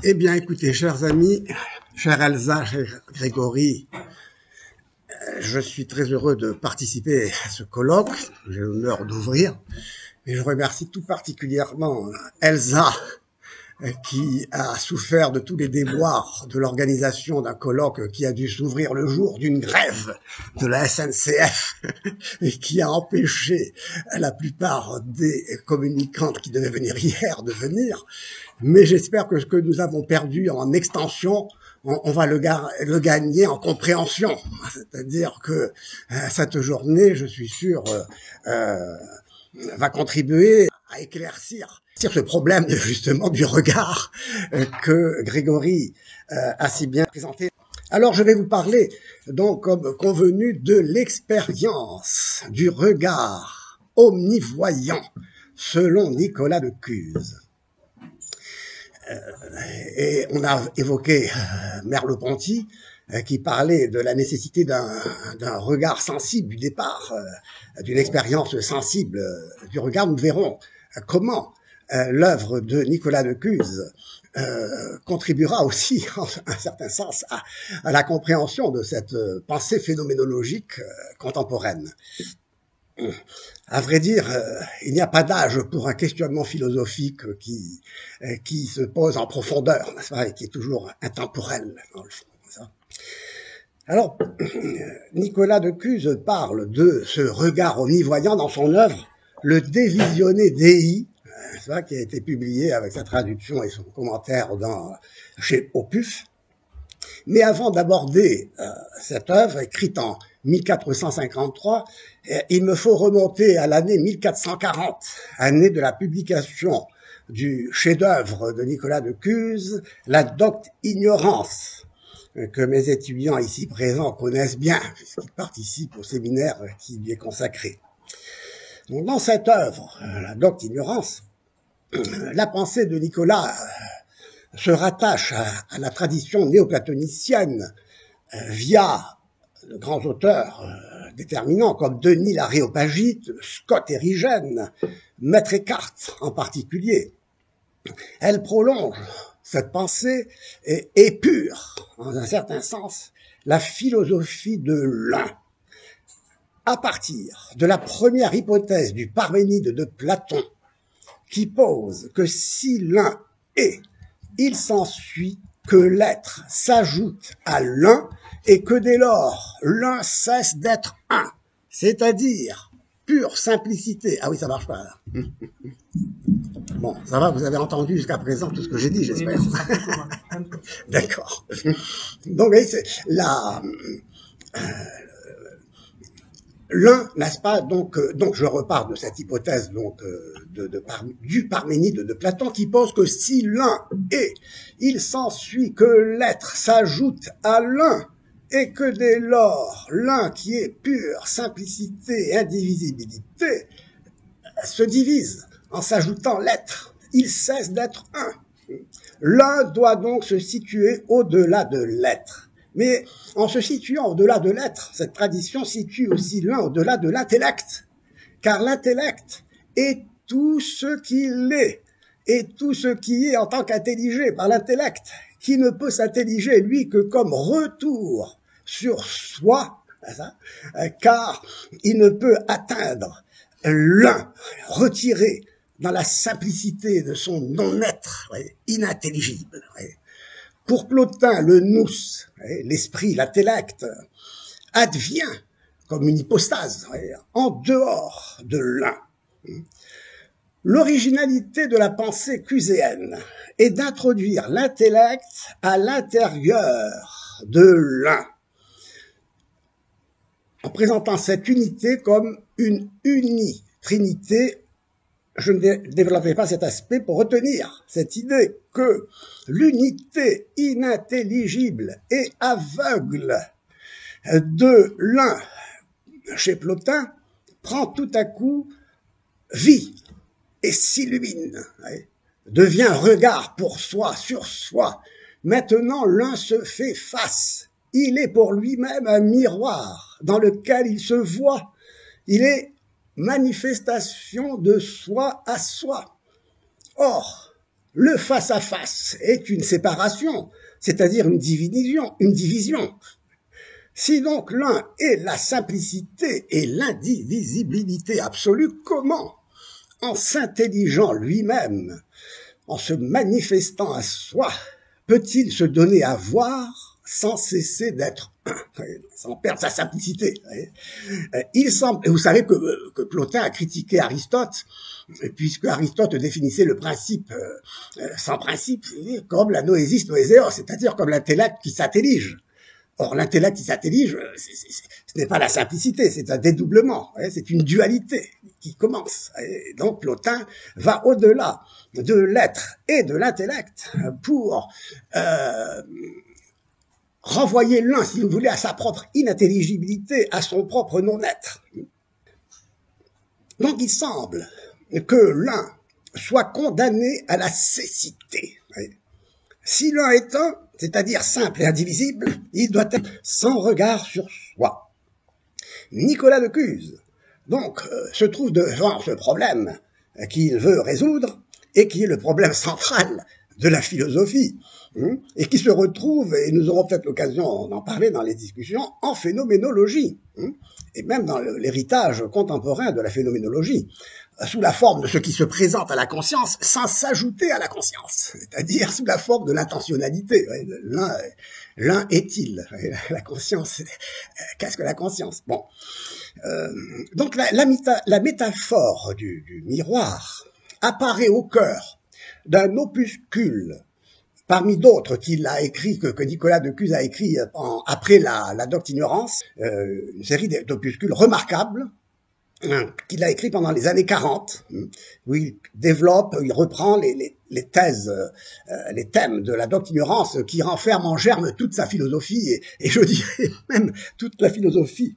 Eh bien, écoutez, chers amis, chère Elsa, cher Grégory, je suis très heureux de participer à ce colloque, que j'ai l'honneur d'ouvrir, et je remercie tout particulièrement Elsa, qui a souffert de tous les déboires de l'organisation d'un colloque qui a dû s'ouvrir le jour d'une grève de la SNCF et qui a empêché la plupart des communicantes qui devaient venir hier de venir. Mais j'espère que ce que nous avons perdu en extension, on va le gagner en compréhension. C'est-à-dire que cette journée, je suis sûr, va contribuer à éclaircir ce problème justement du regard que Grégory a si bien présenté. Alors je vais vous parler donc comme convenu de l'expérience du regard omnivoyant selon Nicolas de Cuse. Et on a évoqué Merleau-Ponty qui parlait de la nécessité d'un regard sensible du départ, d'une expérience sensible du regard. Nous verrons comment l'œuvre de Nicolas de Cuse contribuera aussi, en un certain sens, à la compréhension de cette pensée phénoménologique contemporaine. À vrai dire, il n'y a pas d'âge pour un questionnement philosophique qui se pose en profondeur, n'est-ce pas, et qui est toujours intemporel, dans le fond. Ça. Alors, Nicolas de Cuse parle de ce regard omnivoyant dans son œuvre, le Dévisionné Dei, ça, qui a été publié avec sa traduction et son commentaire chez Opus. Mais avant d'aborder cette œuvre, écrite en 1453, il me faut remonter à l'année 1440, année de la publication du chef-d'œuvre de Nicolas de Cuse, la Docte Ignorance, que mes étudiants ici présents connaissent bien, puisqu'ils participent au séminaire qui lui est consacré. Donc, dans cette œuvre, la Docte Ignorance, la pensée de Nicolas se rattache à la tradition néoplatonicienne via de grands auteurs déterminants comme Denis l'Aréopagite, Scott Érigène, Maître Eckhart en particulier. Elle prolonge cette pensée et épure, en un certain sens, la philosophie de l'un. À partir de la première hypothèse du Parménide de Platon, qui pose que si l'un est, il s'ensuit que l'être s'ajoute à l'un et que dès lors, l'un cesse d'être un, c'est-à-dire pure simplicité. Ah oui, ça marche pas là. Bon, ça va, vous avez entendu jusqu'à présent tout ce que j'ai dit, j'espère. D'accord. Donc, l'un, n'est-ce pas, donc je repars de cette hypothèse du Parménide de Platon qui pose que si l'un est, il s'ensuit que l'être s'ajoute à l'un et que dès lors, l'un qui est pure simplicité et indivisibilité se divise en s'ajoutant l'être. Il cesse d'être un. L'un doit donc se situer au-delà de l'être. Mais en se situant au-delà de l'être, cette tradition situe aussi l'un au-delà de l'intellect. Car l'intellect est tout ce qu'il est, et tout ce qui est en tant qu'intelligé par l'intellect, qui ne peut s'intelliger, lui, que comme retour sur soi, car il ne peut atteindre l'un, retiré dans la simplicité de son non-être, inintelligible. Pour Plotin, le nous, l'esprit, l'intellect, advient comme une hypostase en dehors de l'un. L'originalité de la pensée cuséenne est d'introduire l'intellect à l'intérieur de l'un, en présentant cette unité comme une unitrinité. Je ne développerai pas cet aspect pour retenir cette idée que l'unité inintelligible et aveugle de l'un chez Plotin prend tout à coup vie et s'illumine, devient regard pour soi, sur soi. Maintenant, l'un se fait face. Il est pour lui-même un miroir dans lequel il se voit. Il est manifestation de soi à soi. Or, Le face-à-face est une séparation, c'est-à-dire une division. Si donc l'un est la simplicité et l'indivisibilité absolue, comment, en s'intelligeant lui-même, en se manifestant à soi, peut-il se donner à voir sans cesser d'être un, sans perdre sa simplicité? Il semble, et vous savez que Plotin a critiqué Aristote, puisque Aristote définissait le principe sans principe comme la noésis noéséos, c'est-à-dire comme l'intellect qui s'intellige. Or, l'intellect qui s'intellige, ce n'est pas la simplicité, c'est un dédoublement, c'est une dualité qui commence. Et donc, Plotin va au-delà de l'être et de l'intellect pour renvoyer l'un, si vous voulez, à sa propre inintelligibilité, à son propre non-être. Donc, il semble que l'un soit condamné à la cécité. Si l'un est un, c'est-à-dire simple et indivisible, il doit être sans regard sur soi. Nicolas de Cuse, donc, se trouve devant ce problème qu'il veut résoudre et qui est le problème central de la philosophie, et qui se retrouve, et nous aurons peut-être l'occasion d'en parler dans les discussions, en phénoménologie, et même dans l'héritage contemporain de la phénoménologie, sous la forme de ce qui se présente à la conscience sans s'ajouter à la conscience, c'est-à-dire sous la forme de l'intentionnalité. L'un est-il? La conscience, qu'est-ce que la conscience? Bon, donc la métaphore du miroir apparaît au cœur d'un opuscule parmi d'autres qu'il a écrit, que Nicolas de Cuse a écrit après la Docte-Ignorance, une série d'opuscules remarquables, qu'il a écrit pendant les années 40, où il développe, il reprend les thèses, les thèmes de la Docte-Ignorance qui renferment en germe toute sa philosophie, et je dirais même toute la philosophie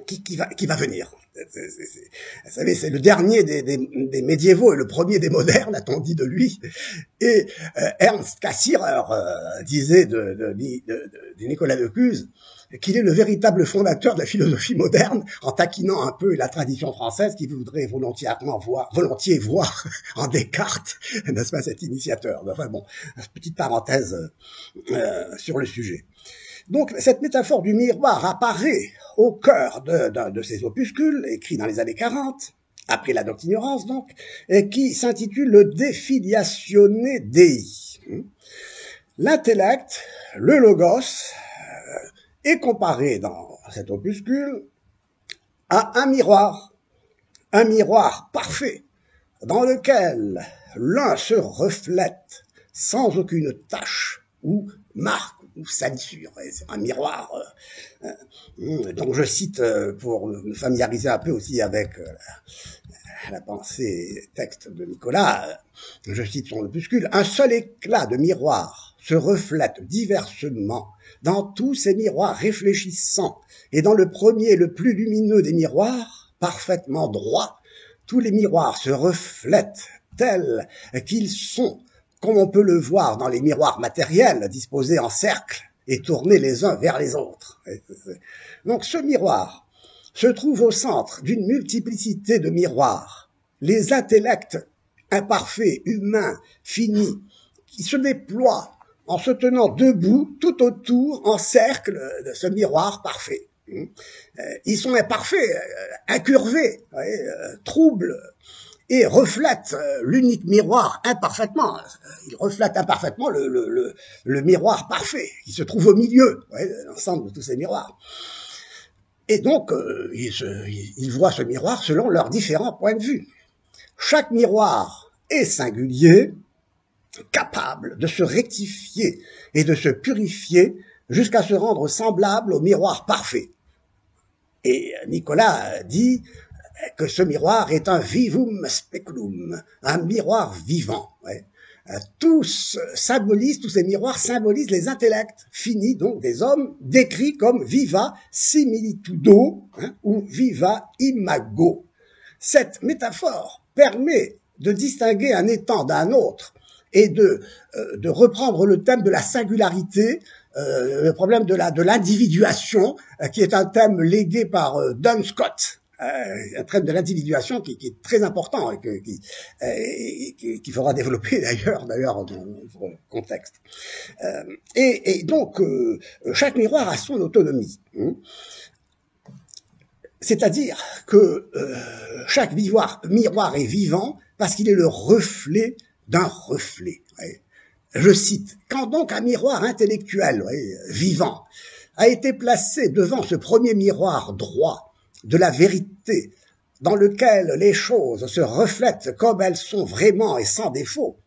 qui va venir. Vous savez, c'est le dernier des médiévaux et le premier des modernes, a-t-on dit de lui. Et Ernst Cassirer disait de Nicolas de Cuse qu'il est le véritable fondateur de la philosophie moderne, en taquinant un peu la tradition française qui voudrait volontiers voir en Descartes, n'est-ce pas, cet initiateur. Enfin bon, petite parenthèse sur le sujet. Donc, cette métaphore du miroir apparaît au cœur de ces opuscules, écrits dans les années 40, après la Docte-Ignorance donc, et qui s'intitule le Defiliatione Dei. L'intellect, le logos, est comparé dans cet opuscule à un miroir parfait, dans lequel l'un se reflète sans aucune tache ou marque ou salissure. C'est un miroir. Donc je cite, pour me familiariser un peu aussi avec la pensée texte de Nicolas, je cite son opuscule, un seul éclat de miroir se reflète diversement dans tous ces miroirs réfléchissants, et dans le premier, le plus lumineux des miroirs, parfaitement droit, tous les miroirs se reflètent tels qu'ils sont, comme on peut le voir dans les miroirs matériels disposés en cercle et tournés les uns vers les autres. Donc ce miroir se trouve au centre d'une multiplicité de miroirs, les intellects imparfaits, humains, finis, qui se déploient en se tenant debout tout autour en cercle de ce miroir parfait. Ils sont imparfaits, incurvés, troubles, et reflètent l'unique miroir imparfaitement. Ils reflètent imparfaitement le miroir parfait qui se trouve au milieu, l'ensemble de tous ces miroirs. Et donc, ils voient ce miroir selon leurs différents points de vue. Chaque miroir est singulier, capable de se rectifier et de se purifier jusqu'à se rendre semblable au miroir parfait. Et Nicolas dit que ce miroir est un vivum speculum, un miroir vivant. Tous ces miroirs symbolisent les intellects finis, donc des hommes décrits comme viva similitudo ou viva imago. Cette métaphore permet de distinguer un étant d'un autre et de reprendre le thème de la singularité, le problème de l'individuation, qui est un thème légué par Duns Scott un trait de l'individuation qui est très important et qu'il faudra développer d'ailleurs dans notre contexte. Et donc, chaque miroir a son autonomie. C'est-à-dire que chaque miroir est vivant parce qu'il est le reflet d'un reflet. Je cite, « Quand donc un miroir intellectuel vivant a été placé devant ce premier miroir droit de la vérité, dans lequel les choses se reflètent comme elles sont vraiment et sans défaut,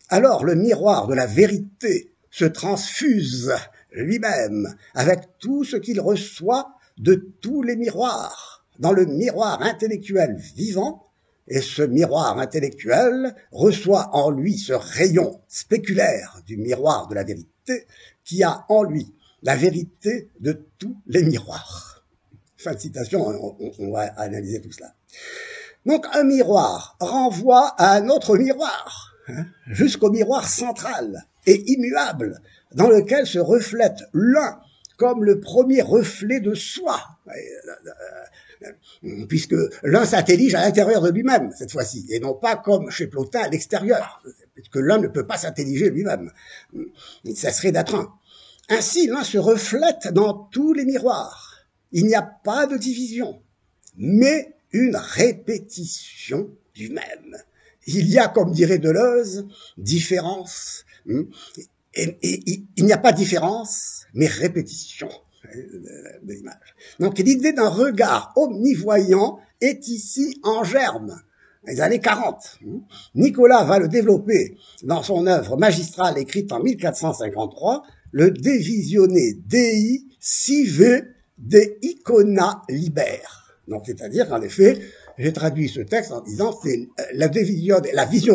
alors le miroir de la vérité se transfuse lui-même avec tout ce qu'il reçoit de tous les miroirs dans le miroir intellectuel vivant, et ce miroir intellectuel reçoit en lui ce rayon spéculaire du miroir de la vérité qui a en lui la vérité de tous les miroirs. » Fin de citation, on va analyser tout cela. Donc un miroir renvoie à un autre miroir, jusqu'au miroir central et immuable, dans lequel se reflète l'un comme le premier reflet de soi, puisque l'un s'intellige à l'intérieur de lui-même, cette fois-ci, et non pas comme chez Plotin à l'extérieur, puisque l'un ne peut pas s'intelliger lui-même. Ça serait d'être un. Ainsi, l'un se reflète dans tous les miroirs. Il n'y a pas de division, mais une répétition du même. Il y a, comme dirait Deleuze, différence, et il n'y a pas différence, mais répétition de l'image. Donc l'idée d'un regard omnivoyant est ici en germe. Les années 40. Nicolas va le développer dans son œuvre magistrale écrite en 1453, le De Visione Dei sive de icona liber. Donc c'est-à-dire qu'en effet, j'ai traduit ce texte en disant c'est la vision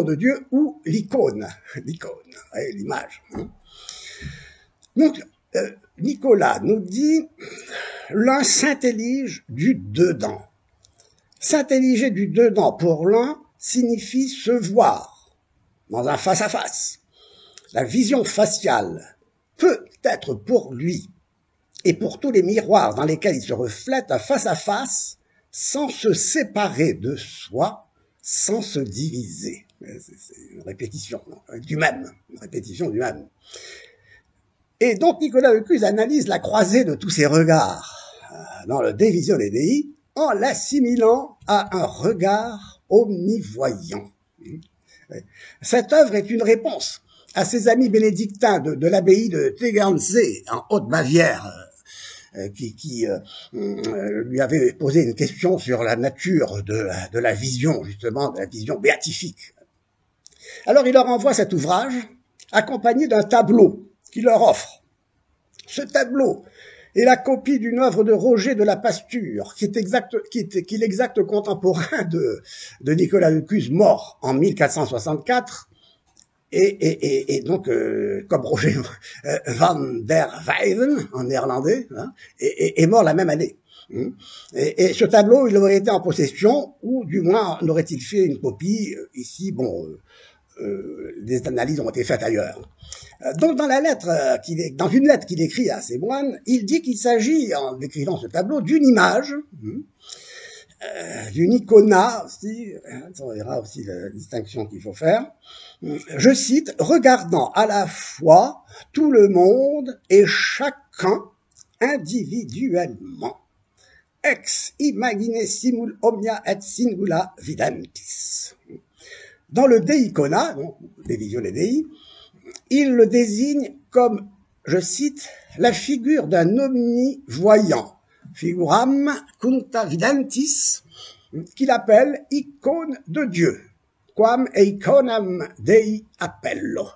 de Dieu ou l'icône, l'image. Donc Nicolas nous dit l'un s'intellige du dedans. S'intelliger du dedans pour l'un signifie se voir dans un face-à-face. La vision faciale peut être pour lui et pour tous les miroirs dans lesquels il se reflète un face-à-face sans se séparer de soi, sans se diviser. C'est une répétition du même, une répétition du même. Et donc Nicolas Lecluse analyse la croisée de tous ces regards dans le De Visione Dei en l'assimilant à un regard omnivoyant. Cette œuvre est une réponse à ses amis bénédictins de l'abbaye de Tegernsee en Haute-Bavière, qui lui avait posé une question sur la nature de la vision, justement, de la vision béatifique. Alors il leur envoie cet ouvrage, accompagné d'un tableau qu'il leur offre. Ce tableau est la copie d'une œuvre de Roger de la Pasture, qui est l'exact contemporain de Nicolas Lecluse, mort en 1464, et donc, comme Roger van der Weyden, en néerlandais, est mort la même année. Et ce tableau, il aurait été en possession, ou du moins, en aurait-il fait une copie, ici, bon, des analyses ont été faites ailleurs. Donc, dans une lettre qu'il écrit à ses moines, il dit qu'il s'agit, en décrivant ce tableau, d'une image, d'une icona aussi, on verra aussi la distinction qu'il faut faire. Je cite, regardant à la fois tout le monde et chacun individuellement. Ex imagine simul omnia et singula videntis. Dans le De Icona, donc De Visione Dei, il le désigne comme, je cite, la figure d'un omnivoyant, figuram cunta videntis, qu'il appelle icône de Dieu, quam iconam Dei appello.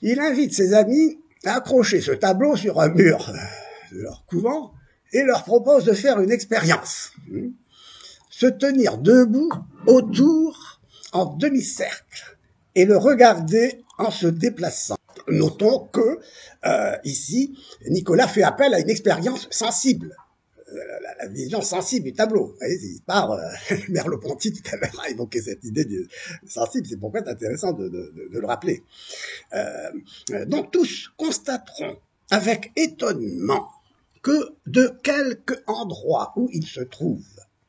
Il invite ses amis à accrocher ce tableau sur un mur de leur couvent et leur propose de faire une expérience. Se tenir debout autour en demi-cercle et le regarder en se déplaçant. Notons que, ici, Nicolas fait appel à une expérience sensible, la vision sensible du tableau. Il part, Merleau-Ponty tout à l'heure a évoqué cette idée de sensible, c'est pourquoi c'est intéressant de le rappeler. Donc tous constateront avec étonnement que de quelque endroit où il se trouve,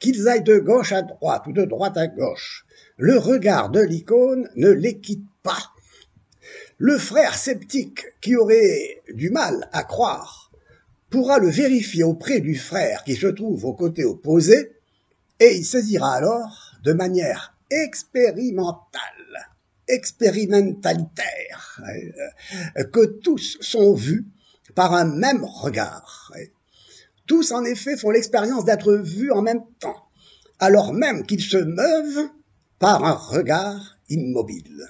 qu'ils aillent de gauche à droite ou de droite à gauche. Le regard de l'icône ne les quitte pas. Le frère sceptique qui aurait du mal à croire pourra le vérifier auprès du frère qui se trouve au côté opposé, et il saisira alors, de manière expérimentalitaire, que tous sont vus par un même regard. Tous, en effet, font l'expérience d'être vus en même temps, alors même qu'ils se meuvent par un regard immobile.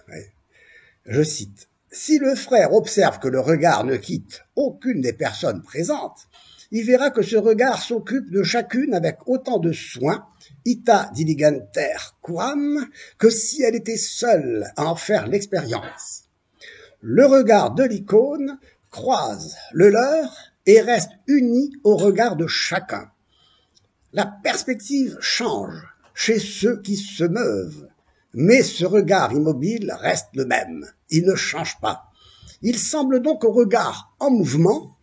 Je cite. Si le frère observe que le regard ne quitte aucune des personnes présentes, il verra que ce regard s'occupe de chacune avec autant de soin, ita diligenter quam, que si elle était seule à en faire l'expérience. Le regard de l'icône croise le leur et reste uni au regard de chacun. La perspective change chez ceux qui se meuvent, mais ce regard immobile reste le même, il ne change pas. Il semble donc au regard en mouvement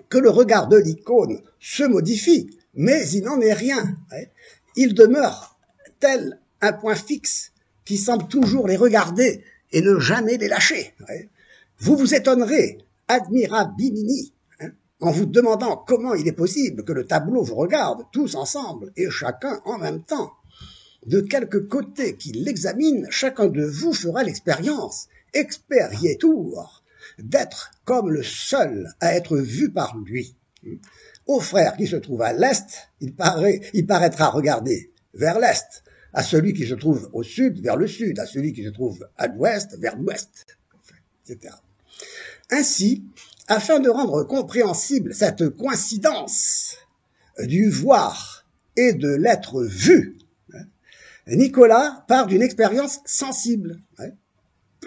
que le regard de l'icône se modifie, mais il n'en est rien. Il demeure tel un point fixe qui semble toujours les regarder et ne jamais les lâcher. Vous vous étonnerez, admirabimini, en vous demandant comment il est possible que le tableau vous regarde tous ensemble et chacun en même temps. De quelque côté qu'il l'examine, chacun de vous fera l'expérience, expérietur, d'être comme le seul à être vu par lui. Au frère qui se trouve à l'est, il paraîtra regarder vers l'est, à celui qui se trouve au sud, vers le sud, à celui qui se trouve à l'ouest, vers l'ouest, etc. Ainsi, afin de rendre compréhensible cette coïncidence du voir et de l'être vu, Nicolas part d'une expérience sensible,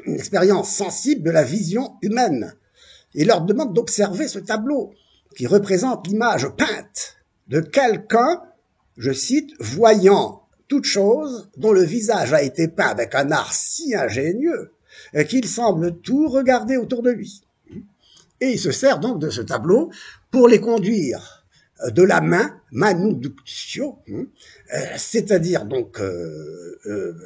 une expérience sensible de la vision humaine. Il leur demande d'observer ce tableau qui représente l'image peinte de quelqu'un, je cite, voyant toute chose dont le visage a été peint avec un art si ingénieux qu'il semble tout regarder autour de lui. Et il se sert donc de ce tableau pour les conduire de la main, manuductio, c'est-à-dire donc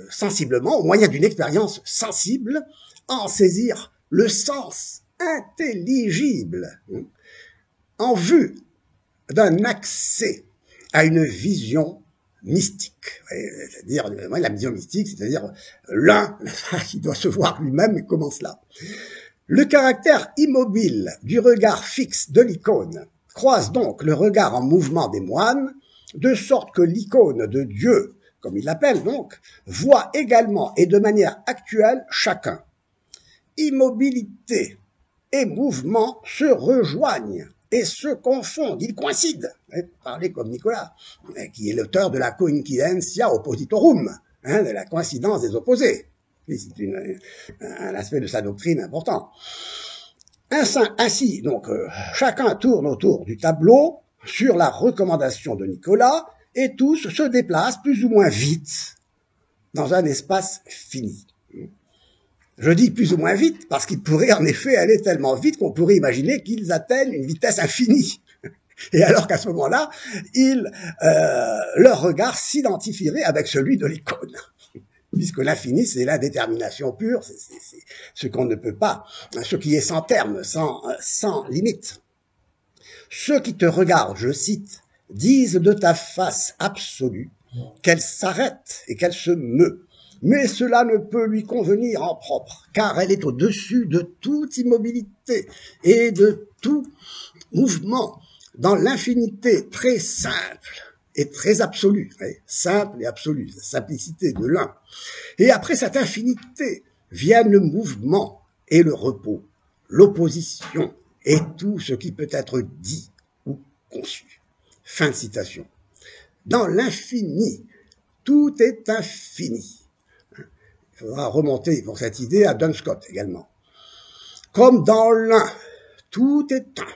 sensiblement, au moyen d'une expérience sensible, en saisir le sens intelligible, en vue d'un accès à une vision mystique. C'est-à-dire, la vision mystique, c'est-à-dire l'un qui doit se voir lui-même, et comment cela. Le caractère immobile du regard fixe de l'icône croise donc le regard en mouvement des moines, de sorte que l'icône de Dieu, comme il l'appelle donc, voit également et de manière actuelle chacun. Immobilité et mouvement se rejoignent et se confondent, ils coïncident. Parlez comme Nicolas, qui est l'auteur de la coincidentia oppositorum, de la coïncidence des opposés. C'est un aspect de sa doctrine important. Ainsi, donc, chacun tourne autour du tableau sur la recommandation de Nicolas et tous se déplacent plus ou moins vite dans un espace fini. Je dis plus ou moins vite parce qu'ils pourraient en effet aller tellement vite qu'on pourrait imaginer qu'ils atteignent une vitesse infinie. Et alors qu'à ce moment-là, leur regard s'identifierait avec celui de l'icône. Puisque l'infini, c'est la détermination pure, c'est ce qu'on ne peut pas, ce qui est sans terme, sans limite. Ceux qui te regardent, je cite, disent de ta face absolue qu'elle s'arrête et qu'elle se meut. Mais cela ne peut lui convenir en propre, car elle est au-dessus de toute immobilité et de tout mouvement dans l'infinité très simple et très absolue, simple et absolue, la simplicité de l'un. Et après cette infinité viennent le mouvement et le repos, l'opposition et tout ce qui peut être dit ou conçu. Fin de citation. Dans l'infini, tout est infini. Il faudra remonter pour cette idée à Duns Scotus également. Comme dans l'un, tout est un.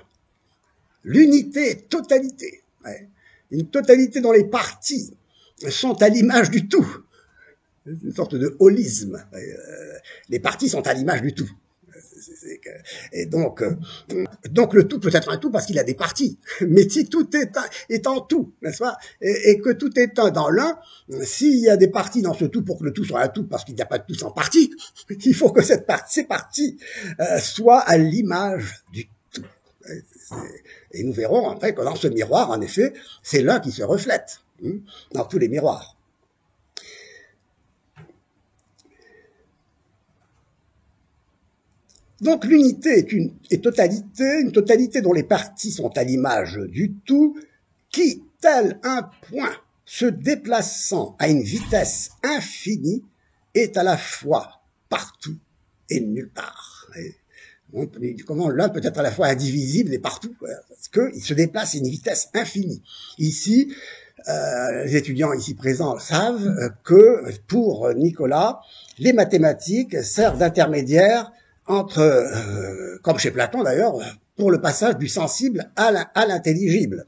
L'unité est totalité. Une totalité dont les parties sont à l'image du tout. Une sorte de holisme. Les parties sont à l'image du tout. Et donc le tout peut être un tout parce qu'il a des parties. Mais si tout est en tout, n'est-ce pas, et que tout est un dans l'un, s'il y a des parties dans ce tout pour que le tout soit un tout, parce qu'il n'y a pas de tout sans partie, il faut que ces parties soient à l'image du tout. Et nous verrons après que dans ce miroir, en effet, c'est l'un qui se reflète dans tous les miroirs. Donc l'unité est une totalité dont les parties sont à l'image du tout, qui, tel un point se déplaçant à une vitesse infinie, est à la fois partout et nulle part. Comment l'un peut être à la fois indivisible et partout, parce qu'il se déplace à une vitesse infinie. Ici, les étudiants ici présents savent que pour Nicolas, les mathématiques servent d'intermédiaire entre, comme chez Platon d'ailleurs, pour le passage du sensible à l'intelligible.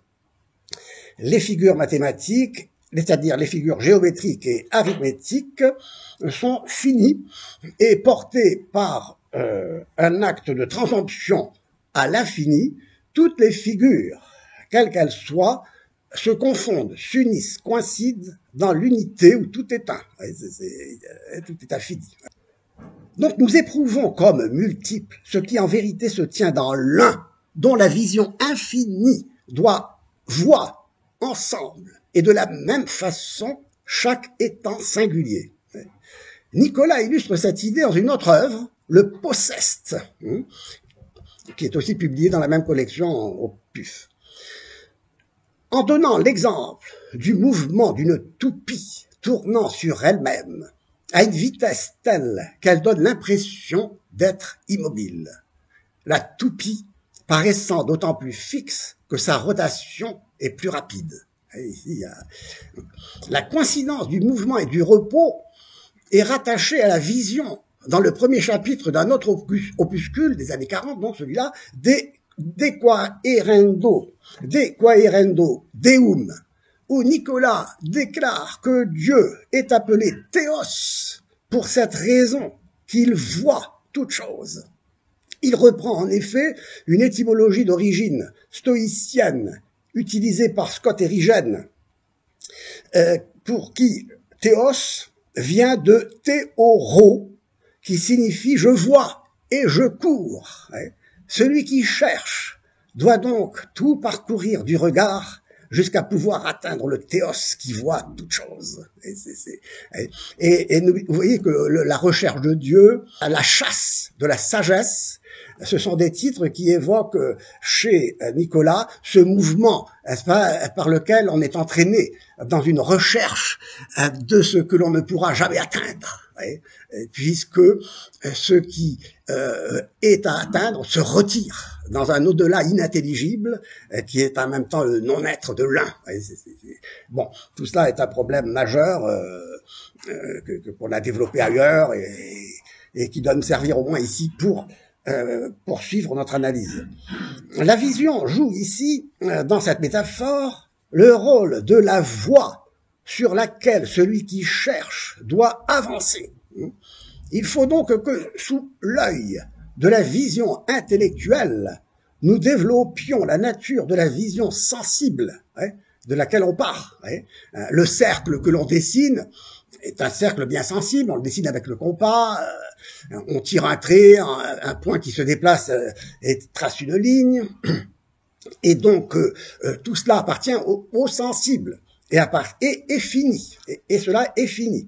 Les figures mathématiques, c'est-à-dire les figures géométriques et arithmétiques, sont finies et portées par un acte de transemption à l'infini. Toutes les figures, quelles qu'elles soient, se confondent, s'unissent, coïncident dans l'unité où tout est un. Tout est infini. Donc nous éprouvons comme multiple ce qui en vérité se tient dans l'un, dont la vision infinie doit voir ensemble et de la même façon chaque étant singulier. Nicolas illustre cette idée dans une autre œuvre, le Possessed, qui est aussi publié dans la même collection au PUF. En donnant l'exemple du mouvement d'une toupie tournant sur elle-même, à une vitesse telle qu'elle donne l'impression d'être immobile. La toupie paraissant d'autant plus fixe que sa rotation est plus rapide. Ici, la coïncidence du mouvement et du repos est rattachée à la vision dans le premier chapitre d'un autre opuscule des années 40, donc celui-là, De Quaerendo Deum, où Nicolas déclare que Dieu est appelé Théos pour cette raison qu'il voit toute chose. Il reprend en effet une étymologie d'origine stoïcienne utilisée par Scott Erigen, pour qui Théos vient de théoro, qui signifie je vois et je cours. Celui qui cherche doit donc tout parcourir du regard jusqu'à pouvoir atteindre le théos qui voit toute chose. Et vous voyez que la recherche de Dieu, la chasse de la sagesse, ce sont des titres qui évoquent chez Nicolas ce mouvement, n'est-ce pas, par lequel on est entraîné dans une recherche de ce que l'on ne pourra jamais atteindre, puisque ce qui est à atteindre se retire dans un au-delà inintelligible qui est en même temps le non-être de l'un. Bon, tout cela est un problème majeur qu'on a développé ailleurs et qui doit nous servir au moins ici pour poursuivre notre analyse. La vision joue ici, dans cette métaphore, le rôle de la voie sur laquelle celui qui cherche doit avancer. Il faut donc que, sous l'œil de la vision intellectuelle, nous développions la nature de la vision sensible, de laquelle on part. Le cercle que l'on dessine est un cercle bien sensible, on le dessine avec le compas, on tire un trait, un point qui se déplace et trace une ligne, et donc tout cela appartient au sensible, et est fini, et cela est fini.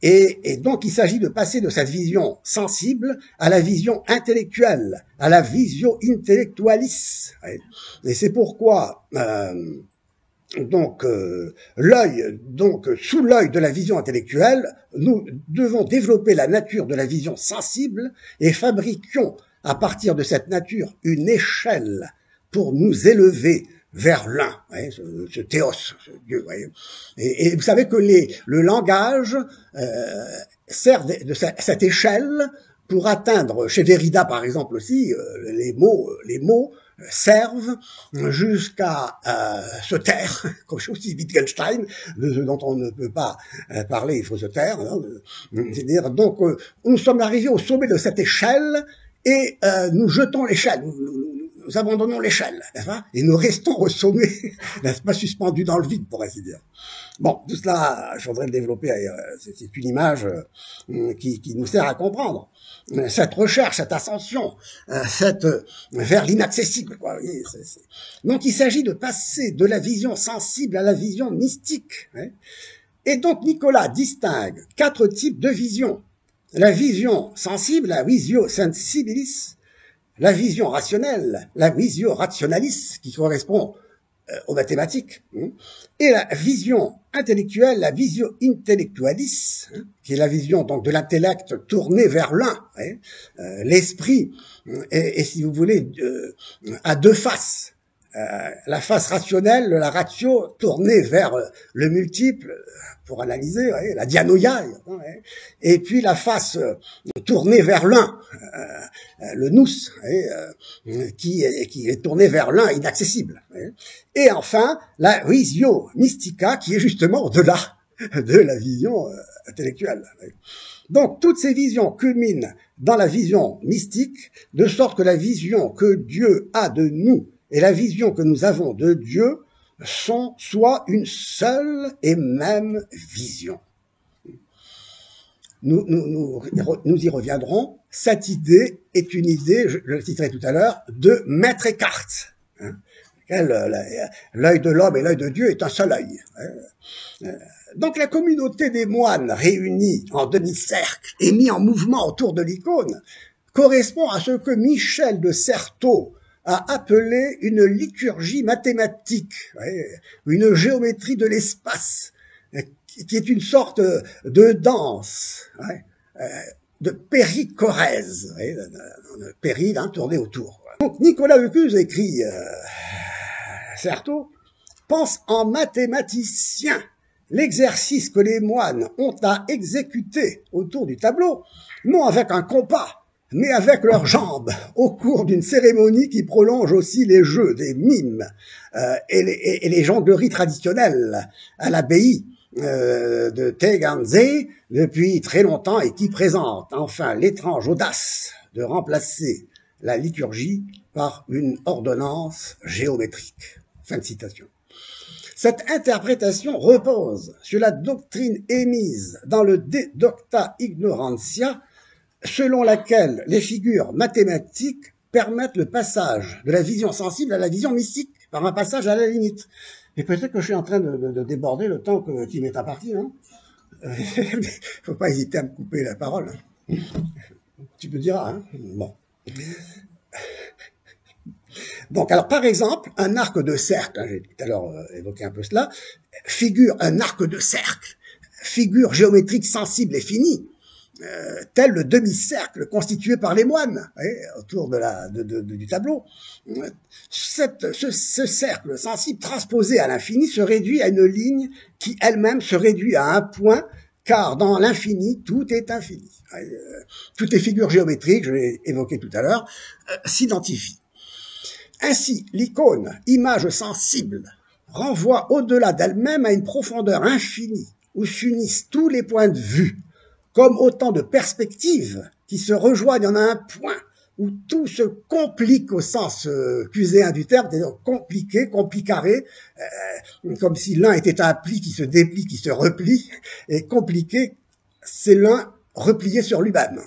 Et donc il s'agit de passer de cette vision sensible à la vision intellectuelle, à la visio intellectualis. Et c'est pourquoi sous l'œil de la vision intellectuelle, nous devons développer la nature de la vision sensible et fabriquions à partir de cette nature une échelle pour nous élever vers l'un, ce théos, ce Dieu. Et vous savez que le langage sert de cette échelle pour atteindre, chez Derrida par exemple aussi, les mots servent jusqu'à se taire, comme chez aussi Wittgenstein, dont on ne peut pas parler, il faut se taire. C'est-à-dire, donc, nous sommes arrivés au sommet de cette échelle, et nous jetons l'échelle, nous abandonnons l'échelle, n'est-ce pas? Et nous restons au sommet, n'est-ce pas, suspendus dans le vide, pour ainsi dire. Bon, tout cela, je voudrais le développer, c'est une image qui nous sert à comprendre cette recherche, cette ascension, vers l'inaccessible, quoi. Oui, donc il s'agit de passer de la vision sensible à la vision mystique, hein. Et donc Nicolas distingue 4 types de visions. La vision sensible, la visio sensibilis, la vision rationnelle, la visio rationalis, qui correspond aux mathématiques, et la vision intellectuelle, la visio intellectualis, qui est la vision donc de l'intellect tournée vers l'un. L'esprit est, si vous voulez, à 2 faces. La face rationnelle, la ratio, tournée vers le multiple, pour analyser, la dianoïa, et puis la face tournée vers l'un, le nous, qui est tourné vers l'un, inaccessible. Et enfin, la visio mystica, qui est justement au-delà de la vision intellectuelle. Donc, toutes ces visions culminent dans la vision mystique, de sorte que la vision que Dieu a de nous et la vision que nous avons de Dieu sont soit une seule et même vision. Nous y reviendrons. Cette idée est une idée, je le citerai tout à l'heure, de Maître Eckhart. L'œil de l'homme et l'œil de Dieu est un seul œil. Donc la communauté des moines réunis en demi-cercle et mis en mouvement autour de l'icône correspond à ce que Michel de Certeau a appelé une liturgie mathématique, une géométrie de l'espace, qui est une sorte de danse, de péricorèse, péri, tourné autour. Donc Nicolas Lecuse écrit, Certeau pense en mathématicien l'exercice que les moines ont à exécuter autour du tableau, non avec un compas, mais avec leurs jambes, au cours d'une cérémonie qui prolonge aussi les jeux des mimes et les jongleries traditionnelles à l'abbaye de Tegernsee depuis très longtemps et qui présente enfin l'étrange audace de remplacer la liturgie par une ordonnance géométrique. Fin de citation. Cette interprétation repose sur la doctrine émise dans le De Docta Ignorantia, selon laquelle les figures mathématiques permettent le passage de la vision sensible à la vision mystique, par un passage à la limite. Et peut-être que je suis en train de déborder le temps qui m'est imparti, hein. Faut pas hésiter à me couper la parole. Tu me diras, hein. Bon. Donc, alors, par exemple, un arc de cercle, j'ai tout à l'heure évoqué un peu cela, un arc de cercle, figure géométrique sensible et finie, tel le demi-cercle constitué par les moines, autour du tableau. Ce cercle sensible transposé à l'infini se réduit à une ligne qui elle-même se réduit à un point, car dans l'infini, tout est infini. Toutes les figures géométriques, je l'ai évoqué tout à l'heure, s'identifient. Ainsi, l'icône, image sensible, renvoie au-delà d'elle-même à une profondeur infinie, où s'unissent tous les points de vue, comme autant de perspectives qui se rejoignent en un point, où tout se complique au sens cuséen du terme, c'est-à-dire compliqué, complicaré, comme si l'un était un pli qui se déplie, qui se replie, et compliqué, c'est l'un replié sur lui-même,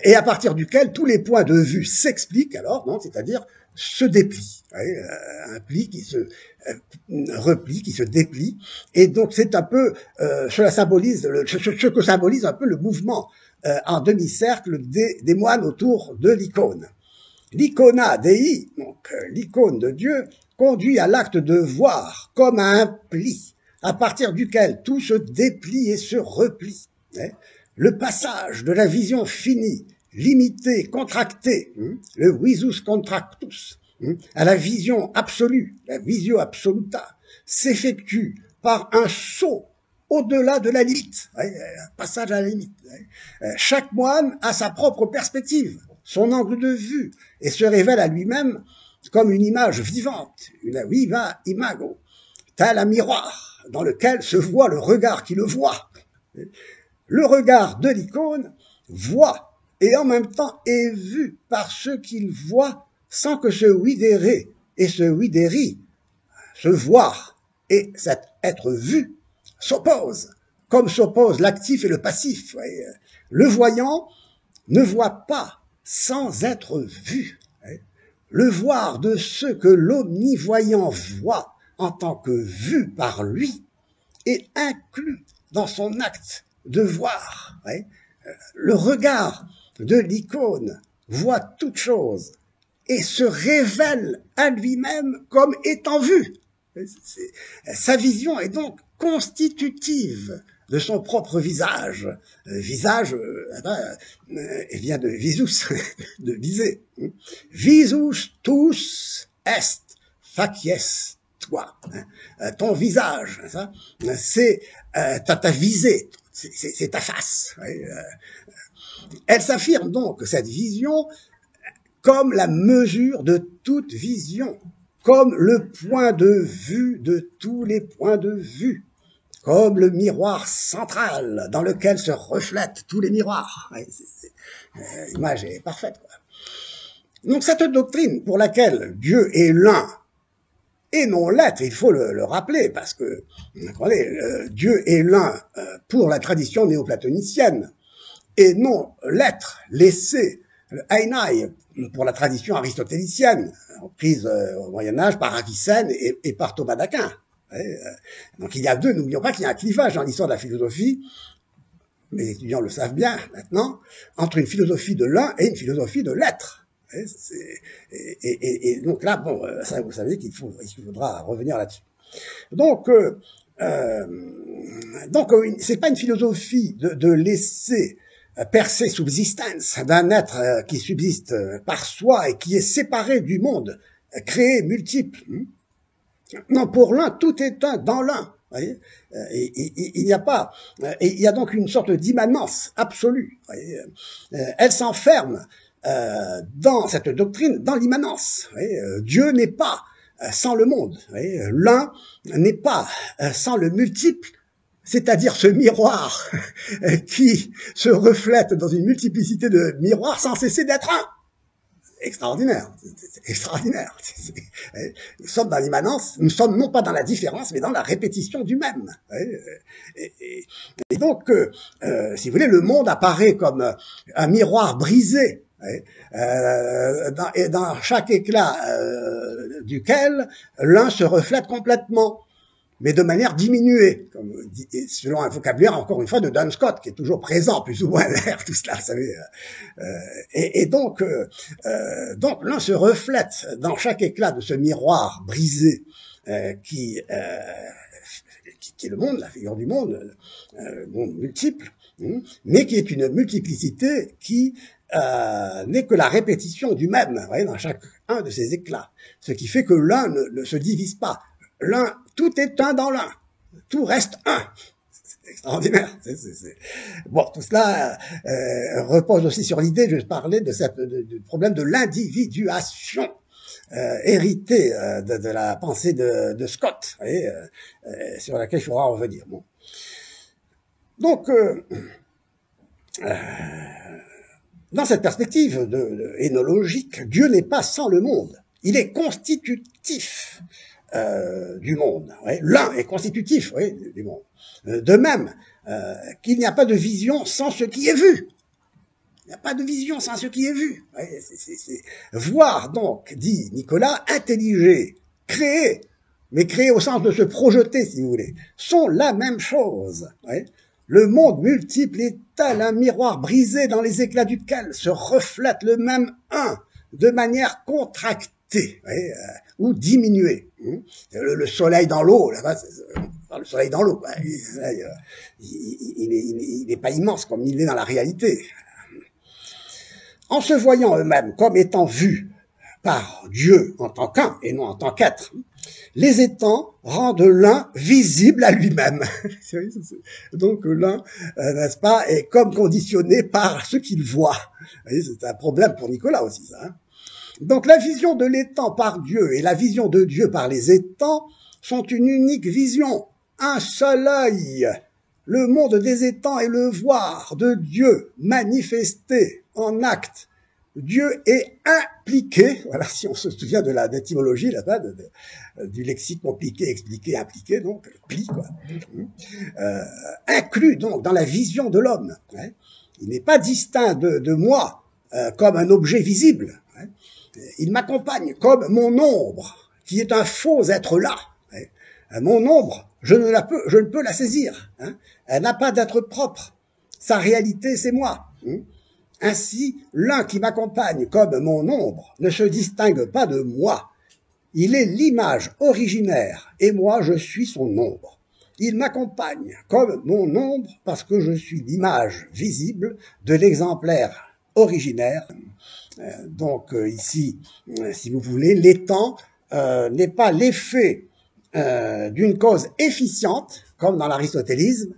et à partir duquel tous les points de vue s'expliquent alors, non, c'est-à-dire se déplie, un pli qui se replie, qui se déplie, et donc c'est un peu cela symbolise ce que symbolise un peu le mouvement en demi-cercle des moines autour de l'icône. L'icona Dei, donc l'icône de Dieu, conduit à l'acte de voir comme à un pli, à partir duquel tout se déplie et se replie. Le passage de la vision finie, limitée, contractée, le visus contractus, à la vision absolue, la visio absoluta, s'effectue par un saut au-delà de la limite, un passage à la limite. Chaque moine a sa propre perspective, son angle de vue, et se révèle à lui-même comme une image vivante, une viva imago, tel un miroir dans lequel se voit le regard qui le voit. Le regard de l'icône voit et en même temps est vu par ceux qu'il voit sans que ce vidéré et ce vidéri, se voir et cet être vu, s'opposent, comme s'opposent l'actif et le passif. Le voyant ne voit pas sans être vu. Le voir de ce que l'omnivoyant voit en tant que vu par lui est inclus dans son acte de voir. Le regard de l'icône voit toute chose et se révèle à lui-même comme étant vu. Sa vision est donc constitutive de son propre visage. Visage vient de visus, de viser. Visus tous est facies toi. Ton visage, c'est ta visée, c'est ta face. Elle s'affirme donc, cette vision, comme la mesure de toute vision, comme le point de vue de tous les points de vue, comme le miroir central dans lequel se reflètent tous les miroirs. L'image est parfaite, quoi. Donc cette doctrine pour laquelle Dieu est l'un et non l'être, il faut le rappeler, parce que Dieu est l'un pour la tradition néoplatonicienne, et non l'être laissé, le einai, pour la tradition aristotélicienne, prise au Moyen-Âge par Avicenne et par Thomas d'Aquin. Donc il y a deux, n'oublions pas qu'il y a un clivage dans l'histoire de la philosophie, mes étudiants le savent bien maintenant, entre une philosophie de l'un et une philosophie de l'être. Et donc là, bon, ça, vous savez qu'il faudra revenir là-dessus. Donc c'est pas une philosophie de laisser per se subsistence d'un être qui subsiste par soi et qui est séparé du monde, créé, multiple. Non, pour l'un, tout est un dans l'un. Il n'y a pas, et il y a donc une sorte d'immanence absolue. Elle s'enferme dans cette doctrine, dans l'immanence. Dieu n'est pas sans le monde. L'un n'est pas sans le multiple, c'est-à-dire ce miroir qui se reflète dans une multiplicité de miroirs sans cesser d'être un. Extraordinaire, c'est extraordinaire. Nous sommes dans l'immanence, nous sommes non pas dans la différence, mais dans la répétition du même. Et donc, si vous voulez, le monde apparaît comme un miroir brisé, dans chaque éclat duquel l'un se reflète complètement, mais de manière diminuée, comme selon un vocabulaire, encore une fois, de Duns Scott, qui est toujours présent, plus ou moins derrière tout cela, vous savez. Et donc l'un se reflète dans chaque éclat de ce miroir brisé qui est le monde, la figure du monde, monde multiple, mais qui est une multiplicité qui n'est que la répétition du même, vous voyez, dans chacun de ces éclats. Ce qui fait que l'un ne se divise pas. L'un, tout est un dans l'un. Tout reste un. C'est extraordinaire. Bon, tout cela repose aussi sur l'idée, je parlais du problème de l'individuation, hérité de la pensée de Scott, vous voyez, sur laquelle il faudra revenir. Bon. Donc, dans cette perspective énologique, Dieu n'est pas sans le monde. Il est constitutif du monde. L'un est constitutif du monde. De même qu'il n'y a pas de vision sans ce qui est vu. Il n'y a pas de vision sans ce qui est vu. Voir donc, dit Nicolas, intelliger, créer, mais créer au sens de se projeter, si vous voulez, sont la même chose. Le monde multiple est tel un miroir brisé dans les éclats duquel se reflète le même un de manière contractée ou diminuée. Le soleil dans l'eau, là-bas, le soleil dans l'eau, il n'est pas immense comme il est dans la réalité. En se voyant eux-mêmes comme étant vus par Dieu en tant qu'un et non en tant qu'être, les étangs rendent l'un visible à lui-même. Donc l'un, n'est-ce pas, est comme conditionné par ce qu'il voit. C'est un problème pour Nicolas aussi, ça. Donc la vision de l'étang par Dieu et la vision de Dieu par les étangs sont une unique vision, un seul œil. Le monde des étangs est le voir de Dieu manifesté en acte. Dieu est impliqué, voilà, si on se souvient de l'étymologie là-bas, du lexique compliqué, expliqué, impliqué, donc pli, quoi. Inclus donc dans la vision de l'homme. Hein. Il n'est pas distinct de moi comme un objet visible. Hein. Il m'accompagne comme mon ombre, qui est un faux être là. Hein. Mon ombre, je ne peux la saisir. Hein. Elle n'a pas d'être propre. Sa réalité, c'est moi. Hein. Ainsi, l'un qui m'accompagne comme mon ombre ne se distingue pas de moi. Il est l'image originaire, et moi je suis son ombre. Il m'accompagne comme mon ombre parce que je suis l'image visible de l'exemplaire originaire. Donc ici, si vous voulez, l'étant n'est pas l'effet d'une cause efficiente, comme dans l'aristotélisme,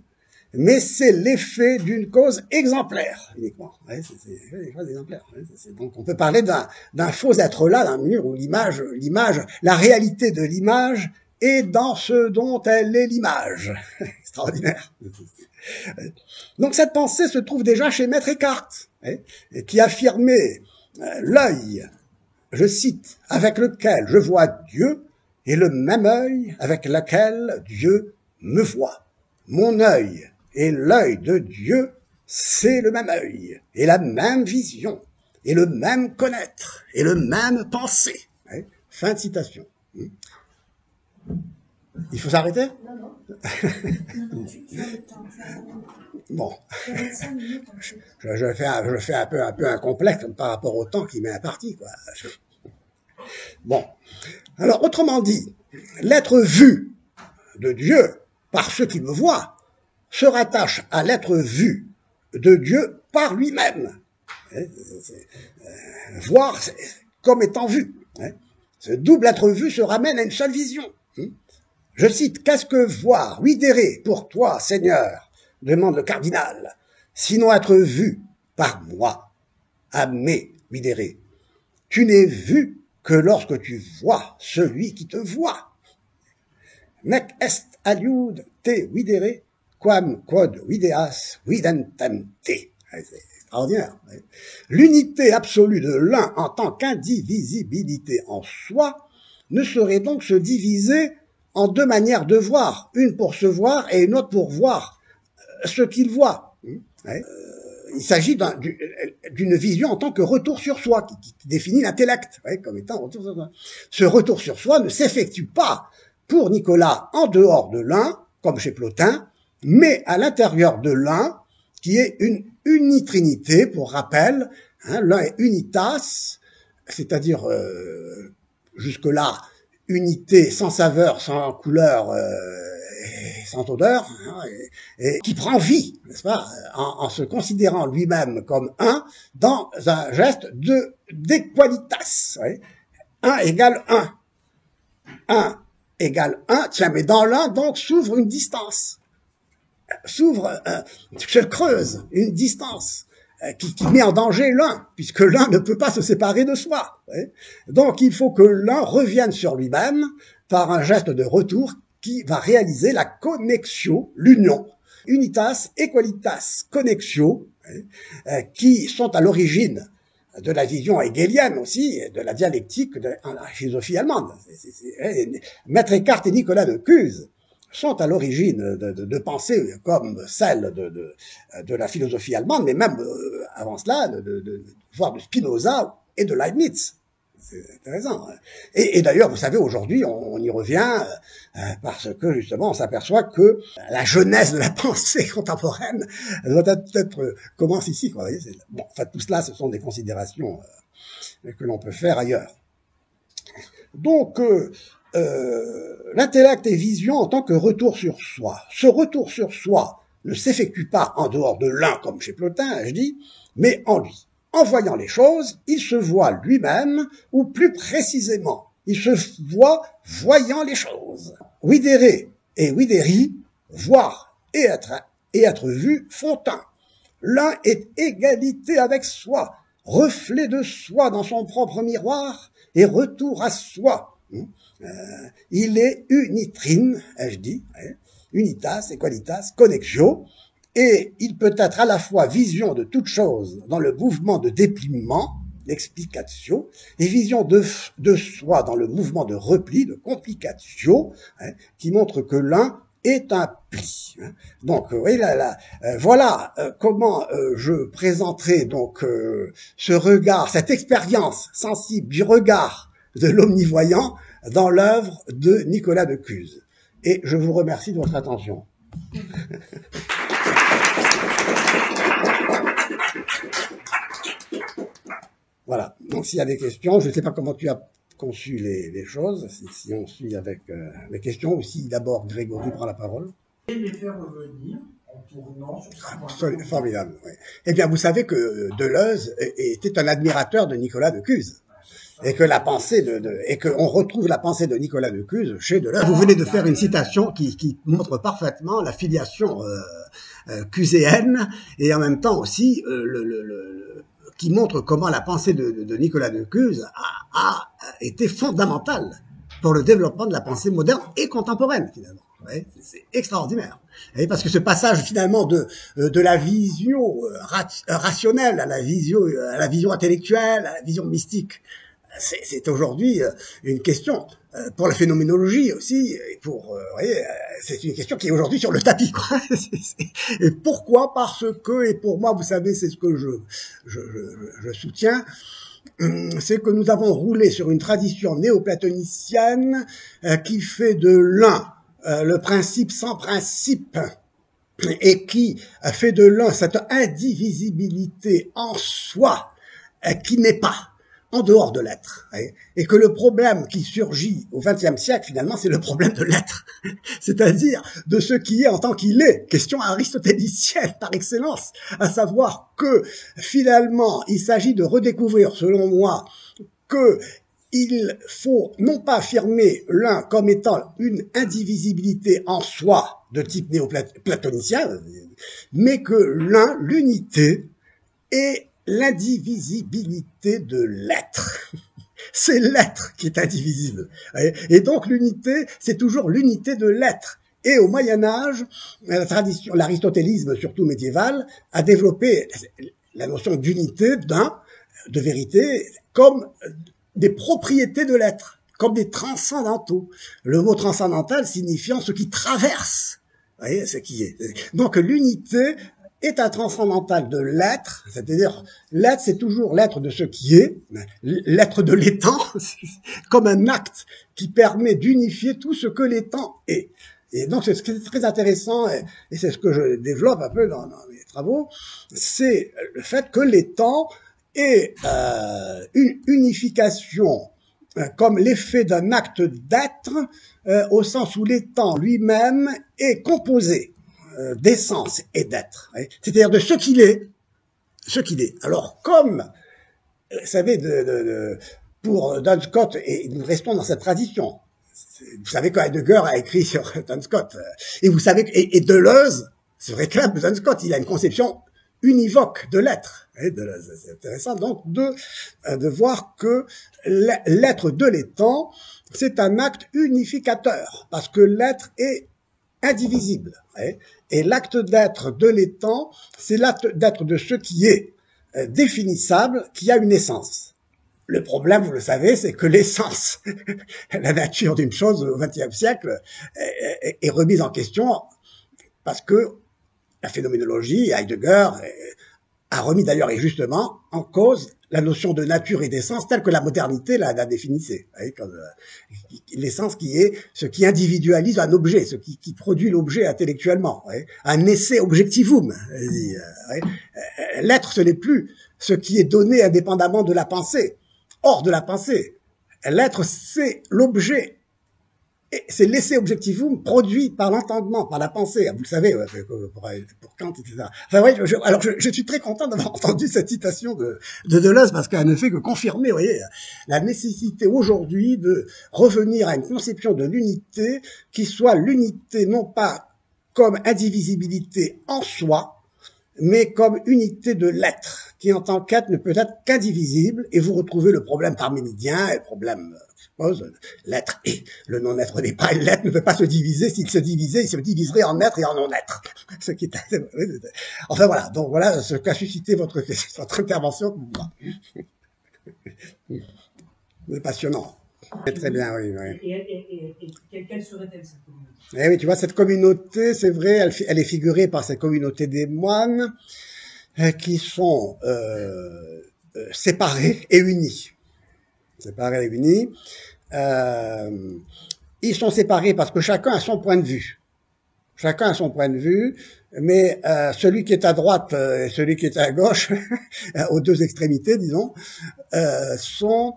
mais c'est l'effet d'une cause exemplaire, uniquement. Ouais, c'est des choses exemplaires. Ouais, donc on peut parler d'un faux être là, d'un mur où l'image, la réalité de l'image est dans ce dont elle est l'image. Extraordinaire. Donc cette pensée se trouve déjà chez Maître Eckhart, qui affirmait l'œil, je cite, avec lequel je vois Dieu est le même œil avec lequel Dieu me voit. Mon œil et l'œil de Dieu, c'est le même œil, et la même vision, et le même connaître, et le même penser. Ouais. Fin de citation. Il faut s'arrêter? Non, non. Non, Bon. Je fais un peu un complexe par rapport au temps qui m'est imparti, quoi. Bon. Alors, autrement dit, l'être vu de Dieu par ceux qui me voient se rattache à l'être vu de Dieu par lui-même. Voir comme étant vu. Ce double être vu se ramène à une seule vision. Je cite, « Qu'est-ce que voir, videre, pour toi, Seigneur ?» demande le cardinal. « Sinon être vu par moi, amme, videre. Tu n'es vu que lorsque tu vois celui qui te voit. Nec est aliud te videre, quam quod videas videntem te. » C'est extraordinaire. L'unité absolue de l'un en tant qu'indivisibilité en soi ne saurait donc se diviser en deux manières de voir, une pour se voir et une autre pour voir ce qu'il voit. Il s'agit d'une vision en tant que retour sur soi, qui définit l'intellect comme étant retour sur soi. Ce retour sur soi ne s'effectue pas pour Nicolas en dehors de l'un, comme chez Plotin, mais à l'intérieur de l'un, qui est une unitrinité, pour rappel. L'un est unitas, c'est-à-dire jusque-là, unité sans saveur, sans couleur, sans odeur, et qui prend vie, n'est-ce pas, en se considérant lui-même comme un, dans un geste d'équalitas. Un égale un. Un égale un, tiens, mais dans l'un, donc, s'ouvre une distance. Se creuse une distance qui met en danger l'un, puisque l'un ne peut pas se séparer de soi. Donc il faut que l'un revienne sur lui-même par un geste de retour qui va réaliser la connexio, l'union. Unitas, equalitas, connexio, qui sont à l'origine de la vision hegelienne aussi, de la dialectique de la philosophie allemande. Maître Eckhart et Nicolas de Cuse sont à l'origine de pensées comme celle de la philosophie allemande, mais même avant cela, voire de Spinoza et de Leibniz. C'est intéressant. Et d'ailleurs, vous savez, aujourd'hui, on y revient parce que, justement, on s'aperçoit que la jeunesse de la pensée contemporaine doit peut-être commence ici, quoi. Vous voyez, bon, enfin, tout cela, ce sont des considérations que l'on peut faire ailleurs. Donc, l'intellect est vision en tant que retour sur soi. Ce retour sur soi ne s'effectue pas en dehors de l'un, comme chez Plotin, je dis, mais en lui. En voyant les choses, il se voit lui-même, ou plus précisément, il se voit voyant les choses. Videre et videri, voir et être vu, font un. L'un est égalité avec soi, reflet de soi dans son propre miroir, et retour à soi. Il est unitrine, je dis, unitas, equalitas, connexio, et il peut être à la fois vision de toute chose dans le mouvement de dépliement, l'explicatio, et vision de soi dans le mouvement de repli, de complicatio, hein, qui montre que l'un est un pli. Donc, oui, voilà comment je présenterai donc ce regard, cette expérience sensible du regard de l'omnivoyant dans l'œuvre de Nicolas de Cuse. Et je vous remercie de votre attention. Voilà. Donc, s'il y a des questions, je ne sais pas comment tu as conçu les choses, si on suit avec les questions, ou si d'abord Grégory prend la parole. Et les faire revenir en tournant sur ce Formidable, oui. Eh bien, vous savez que Deleuze était un admirateur de Nicolas de Cuse. Et que la pensée et qu'on retrouve la pensée de Nicolas de Cuse chez Deleuze. Vous venez de faire une citation qui montre parfaitement la filiation cuséenne et en même temps aussi qui montre comment la pensée de Nicolas de Cuse a été fondamentale pour le développement de la pensée moderne et contemporaine, finalement. Ouais, c'est extraordinaire. Et parce que ce passage, finalement, de la vision rationnelle à la vision intellectuelle, à la vision mystique, c'est aujourd'hui une question pour la phénoménologie aussi, et c'est une question qui est aujourd'hui sur le tapis, quoi. Et pourquoi? Parce que, et pour moi, vous savez, c'est ce que je soutiens, c'est que nous avons roulé sur une tradition néoplatonicienne qui fait de l'un le principe sans principe, et qui fait de l'un cette indivisibilité en soi qui n'est pas en dehors de l'être, et que le problème qui surgit au XXe siècle, finalement, c'est le problème de l'être, c'est-à-dire de ce qui est en tant qu'il est, question aristotélicienne par excellence, à savoir que, finalement, il s'agit de redécouvrir, selon moi, que il faut non pas affirmer l'un comme étant une indivisibilité en soi de type néoplatonicien, mais que l'un, l'unité, est l'indivisibilité de l'être. C'est l'être qui est indivisible. Et donc l'unité, c'est toujours l'unité de l'être. Et au Moyen-Âge, la tradition, l'aristotélisme, surtout médiéval, a développé la notion d'unité, de vérité, comme des propriétés de l'être, comme des transcendantaux. Le mot transcendantal signifiant ce qui traverse, vous voyez, ce qui est. Donc l'unité est un transcendantal de l'être, c'est-à-dire l'être, c'est toujours l'être de ce qui est, l'être de l'étant, comme un acte qui permet d'unifier tout ce que l'étant est. Et donc, c'est ce qui est très intéressant, et c'est ce que je développe un peu dans mes travaux, c'est le fait que l'étant est une unification comme l'effet d'un acte d'être, au sens où l'étant lui-même est composé d'essence et d'être, c'est-à-dire de ce qu'il est, Alors, comme, vous savez, pour Duns Scott, et nous restons dans cette tradition, vous savez que Heidegger a écrit sur Duns Scott, et vous savez, et Deleuze se réclame de Duns Scott, il a une conception univoque de l'être. C'est intéressant donc de voir que l'être de l'étant, c'est un acte unificateur, parce que l'être est indivisible. Et l'acte d'être de l'étant, c'est l'acte d'être de ce qui est définissable, qui a une essence. Le problème, vous le savez, c'est que l'essence, la nature d'une chose au XXe siècle, est remise en question parce que la phénoménologie, Heidegger, a remis d'ailleurs et justement en cause la notion de nature et d'essence telle que la modernité la définissait. L'essence qui est ce qui individualise un objet, ce qui produit l'objet intellectuellement, un esse objectivum. L'être, ce n'est plus ce qui est donné indépendamment de la pensée, hors de la pensée. L'être, c'est l'objet. C'est l'essai objectivum produit par l'entendement, par la pensée. Vous le savez, pour Kant, etc. Enfin, ouais, alors je suis très content d'avoir entendu cette citation de Deleuze parce qu'elle ne fait que confirmer, vous voyez, la nécessité aujourd'hui de revenir à une conception de l'unité qui soit l'unité non pas comme indivisibilité en soi, mais comme unité de l'être, qui en tant qu'être ne peut être qu'indivisible, et vous retrouvez le problème parménidien, et le problème suppose l'être et le non-être n'est pas, l'être ne peut pas se diviser. S'il se divisait, il se diviserait en être et en non-être. Ce qui est, enfin voilà. Donc voilà ce qu'a suscité votre intervention. C'est passionnant. C'est très bien, oui. Et quelle serait-elle cette communauté? Eh oui, tu vois, cette communauté, c'est vrai, elle est figurée par cette communauté des moines qui sont séparés et unis. Séparés et unis. Ils sont séparés parce que chacun a son point de vue. Chacun a son point de vue, mais celui qui est à droite et celui qui est à gauche, aux deux extrémités, disons, sont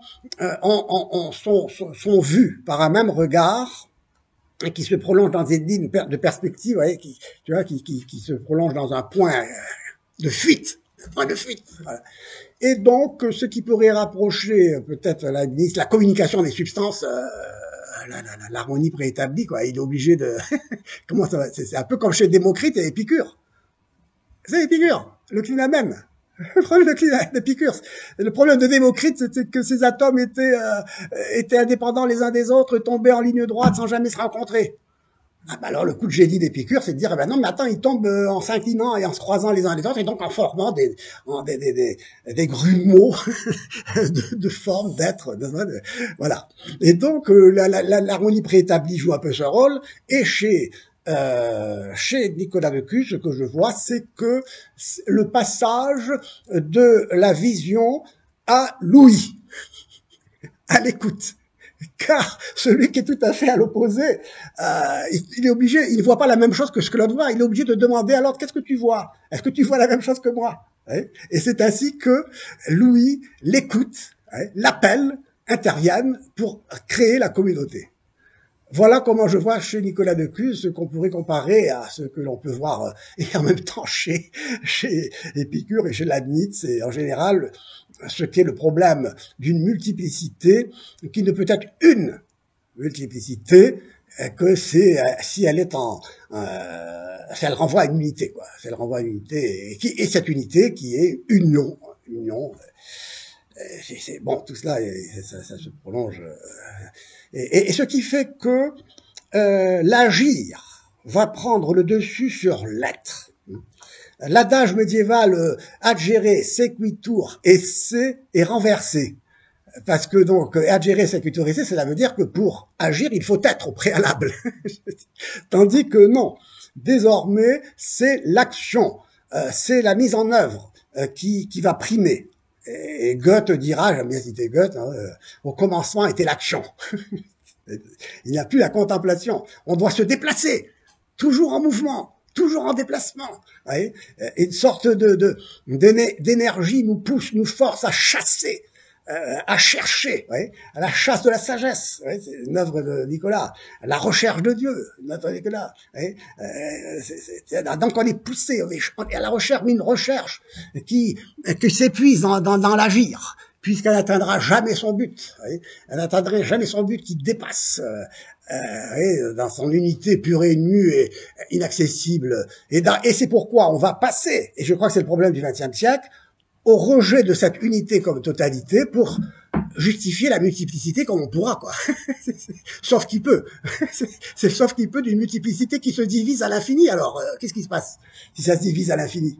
vus par un même regard et qui se prolonge dans des lignes de perspective, vous voyez, qui se prolonge dans un point de fuite, Voilà. Et donc, ce qui pourrait rapprocher peut-être la communication des substances, l'harmonie préétablie, quoi. Il est obligé de comment ça va? C'est un peu comme chez Démocrite et Épicure. C'est Épicure, le climat même. Le problème d'Épicure, le problème de Démocrite, c'était que ces atomes étaient indépendants les uns des autres, tombaient en ligne droite sans jamais se rencontrer. Ah bah alors le coup de génie d'Épicure, c'est de dire, eh ben non, mais attends, ils tombent en s'inclinant et en se croisant les uns les autres, et donc en formant des grumeaux de formes, d'êtres, voilà. Et donc l'harmonie préétablie joue un peu ce rôle, et chez Nicolas de Cuses, ce que je vois, c'est que le passage de la vision à l'ouïe, à l'écoute. Car celui qui est tout à fait à l'opposé, il est obligé, il ne voit pas la même chose que ce que l'autre voit, il est obligé de demander à l'autre, qu'est-ce que tu vois? Est-ce que tu vois la même chose que moi? Et c'est ainsi que l'ouïe, l'écoute, l'appel interviennent pour créer la communauté. Voilà comment je vois chez Nicolas de Cuses ce qu'on pourrait comparer à ce que l'on peut voir et en même temps chez Épicure et chez Leibniz, et en général ce qu'est le problème d'une multiplicité qui ne peut être une multiplicité que c'est si elle est si elle renvoie à une unité, quoi. Si elle renvoie à une unité et cette unité qui est union. Bon, tout cela, ça se prolonge. Et ce qui fait que l'agir va prendre le dessus sur l'être. L'adage médiéval agere sequitur esse est renversé. Parce que donc, agere sequitur esse, cela veut dire que pour agir, il faut être au préalable. Tandis que non, désormais, c'est l'action, c'est la mise en œuvre qui va primer. Et Goethe dira, j'aime bien citer Goethe, au commencement était l'action. Il n'y a plus la contemplation. On doit se déplacer, toujours en mouvement, toujours en déplacement. Voyez, une sorte d'énergie nous pousse, nous force à chasser, à chercher, voyez, à la chasse de la sagesse. Voyez, c'est une œuvre de Nicolas. À la recherche de Dieu, notre Nicolas. Voyez, donc on est poussé, on est à la recherche, mais une recherche qui s'épuise dans l'agir, puisqu'elle n'atteindra jamais son but. Voyez, elle n'atteindrait jamais son but qui dépasse dans son unité pure et nue et inaccessible. Et c'est pourquoi on va passer, et je crois que c'est le problème du XXe siècle, au rejet de cette unité comme totalité pour justifier la multiplicité comme on pourra, quoi. Sauf qu'il peut. C'est sauf qu'il peut d'une multiplicité qui se divise à l'infini. Alors, qu'est-ce qui se passe si ça se divise à l'infini?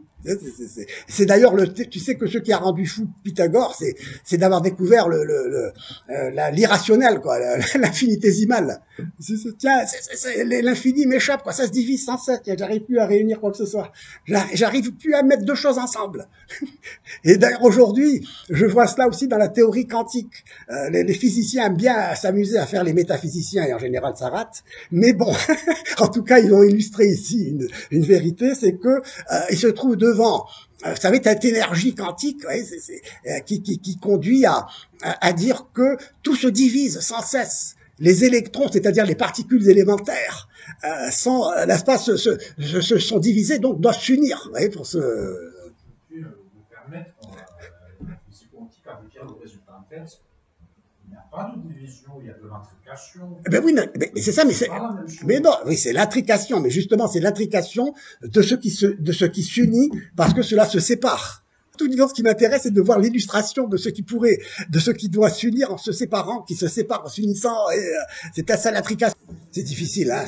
C'est d'ailleurs tu sais que ce qui a rendu fou Pythagore, c'est d'avoir découvert l'irrationnel, quoi, l'infinitésimal. Tiens, l'infini m'échappe, quoi, ça se divise sans cesse. J'arrive plus à réunir quoi que ce soit. J'arrive plus à mettre deux choses ensemble. Et d'ailleurs aujourd'hui, je vois cela aussi dans la théorie quantique. Les physiciens aiment bien s'amuser à faire les métaphysiciens et en général ça rate. Mais bon, en tout cas, ils ont illustré ici une vérité, c'est que il se trouve devant, vous savez, cette énergie quantique, ouais, qui conduit à dire que tout se divise sans cesse. Les électrons, c'est-à-dire les particules élémentaires, n'est-ce pas, se sont divisés, donc doivent s'unir, vous voyez, pour se... Peux-tu nous permettre, dans la physique quantique, avec le résultat inverse, il n'y a pas de division, il y a de l'intrication. Ben oui, mais c'est ça, mais non, oui, c'est l'intrication, mais justement, c'est l'intrication de ce qui s'unit parce que cela se sépare. tout disant, ce qui m'intéresse, c'est de voir l'illustration de ce qui pourrait, de ce qui doit s'unir en se séparant, qui se séparent en s'unissant. Et c'est ça l'intrication. C'est difficile, hein.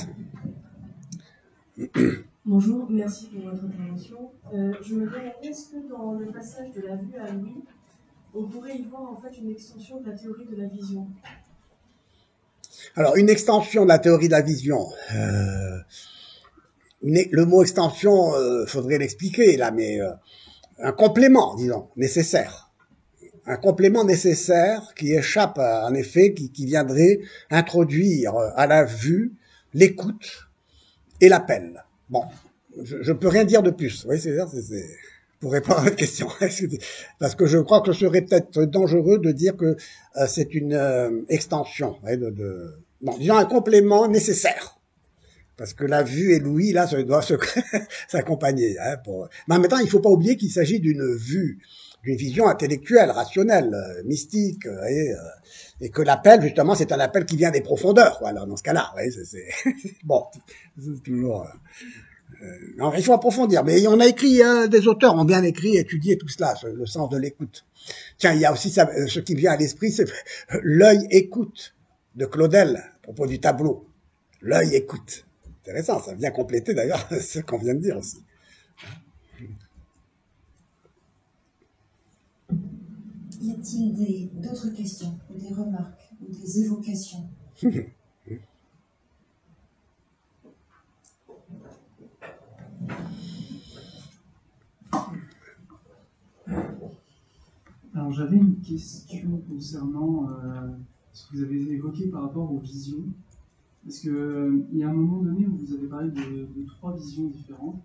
Bonjour, merci pour votre intervention. Je me demandais, est-ce que dans le passage de la vue à l'ouïe, on pourrait y voir en fait une extension de la théorie de la vision? Alors, une extension de la théorie de la vision. Le mot extension, faudrait l'expliquer là, mais un complément, disons, nécessaire. Un complément nécessaire qui échappe, en effet, qui viendrait introduire à la vue l'écoute et l'appel. Bon, je peux rien dire de plus. Oui, c'est pour répondre à votre question. Parce que je crois que ce serait peut-être dangereux de dire que c'est une extension, bon, disons un complément nécessaire. Parce que la vue et l'ouïe, là, ça doit s'accompagner. Hein, Mais en même temps, il ne faut pas oublier qu'il s'agit d'une vue, d'une vision intellectuelle, rationnelle, mystique, et que l'appel, justement, c'est un appel qui vient des profondeurs. Voilà, dans ce cas-là, bon, c'est toujours. Non, il faut approfondir. Mais on a écrit, des auteurs ont bien écrit, étudié tout cela, le sens de l'écoute. Tiens, il y a aussi ça, ce qui vient à l'esprit, c'est l'œil écoute de Claudel à propos du tableau. L'œil écoute. Intéressant, ça vient compléter d'ailleurs ce qu'on vient de dire aussi. Y a-t-il d'autres questions, ou des remarques, ou des évocations? Alors j'avais une question concernant ce que vous avez évoqué par rapport aux visions. Parce que il y a un moment donné où vous avez parlé de trois visions différentes,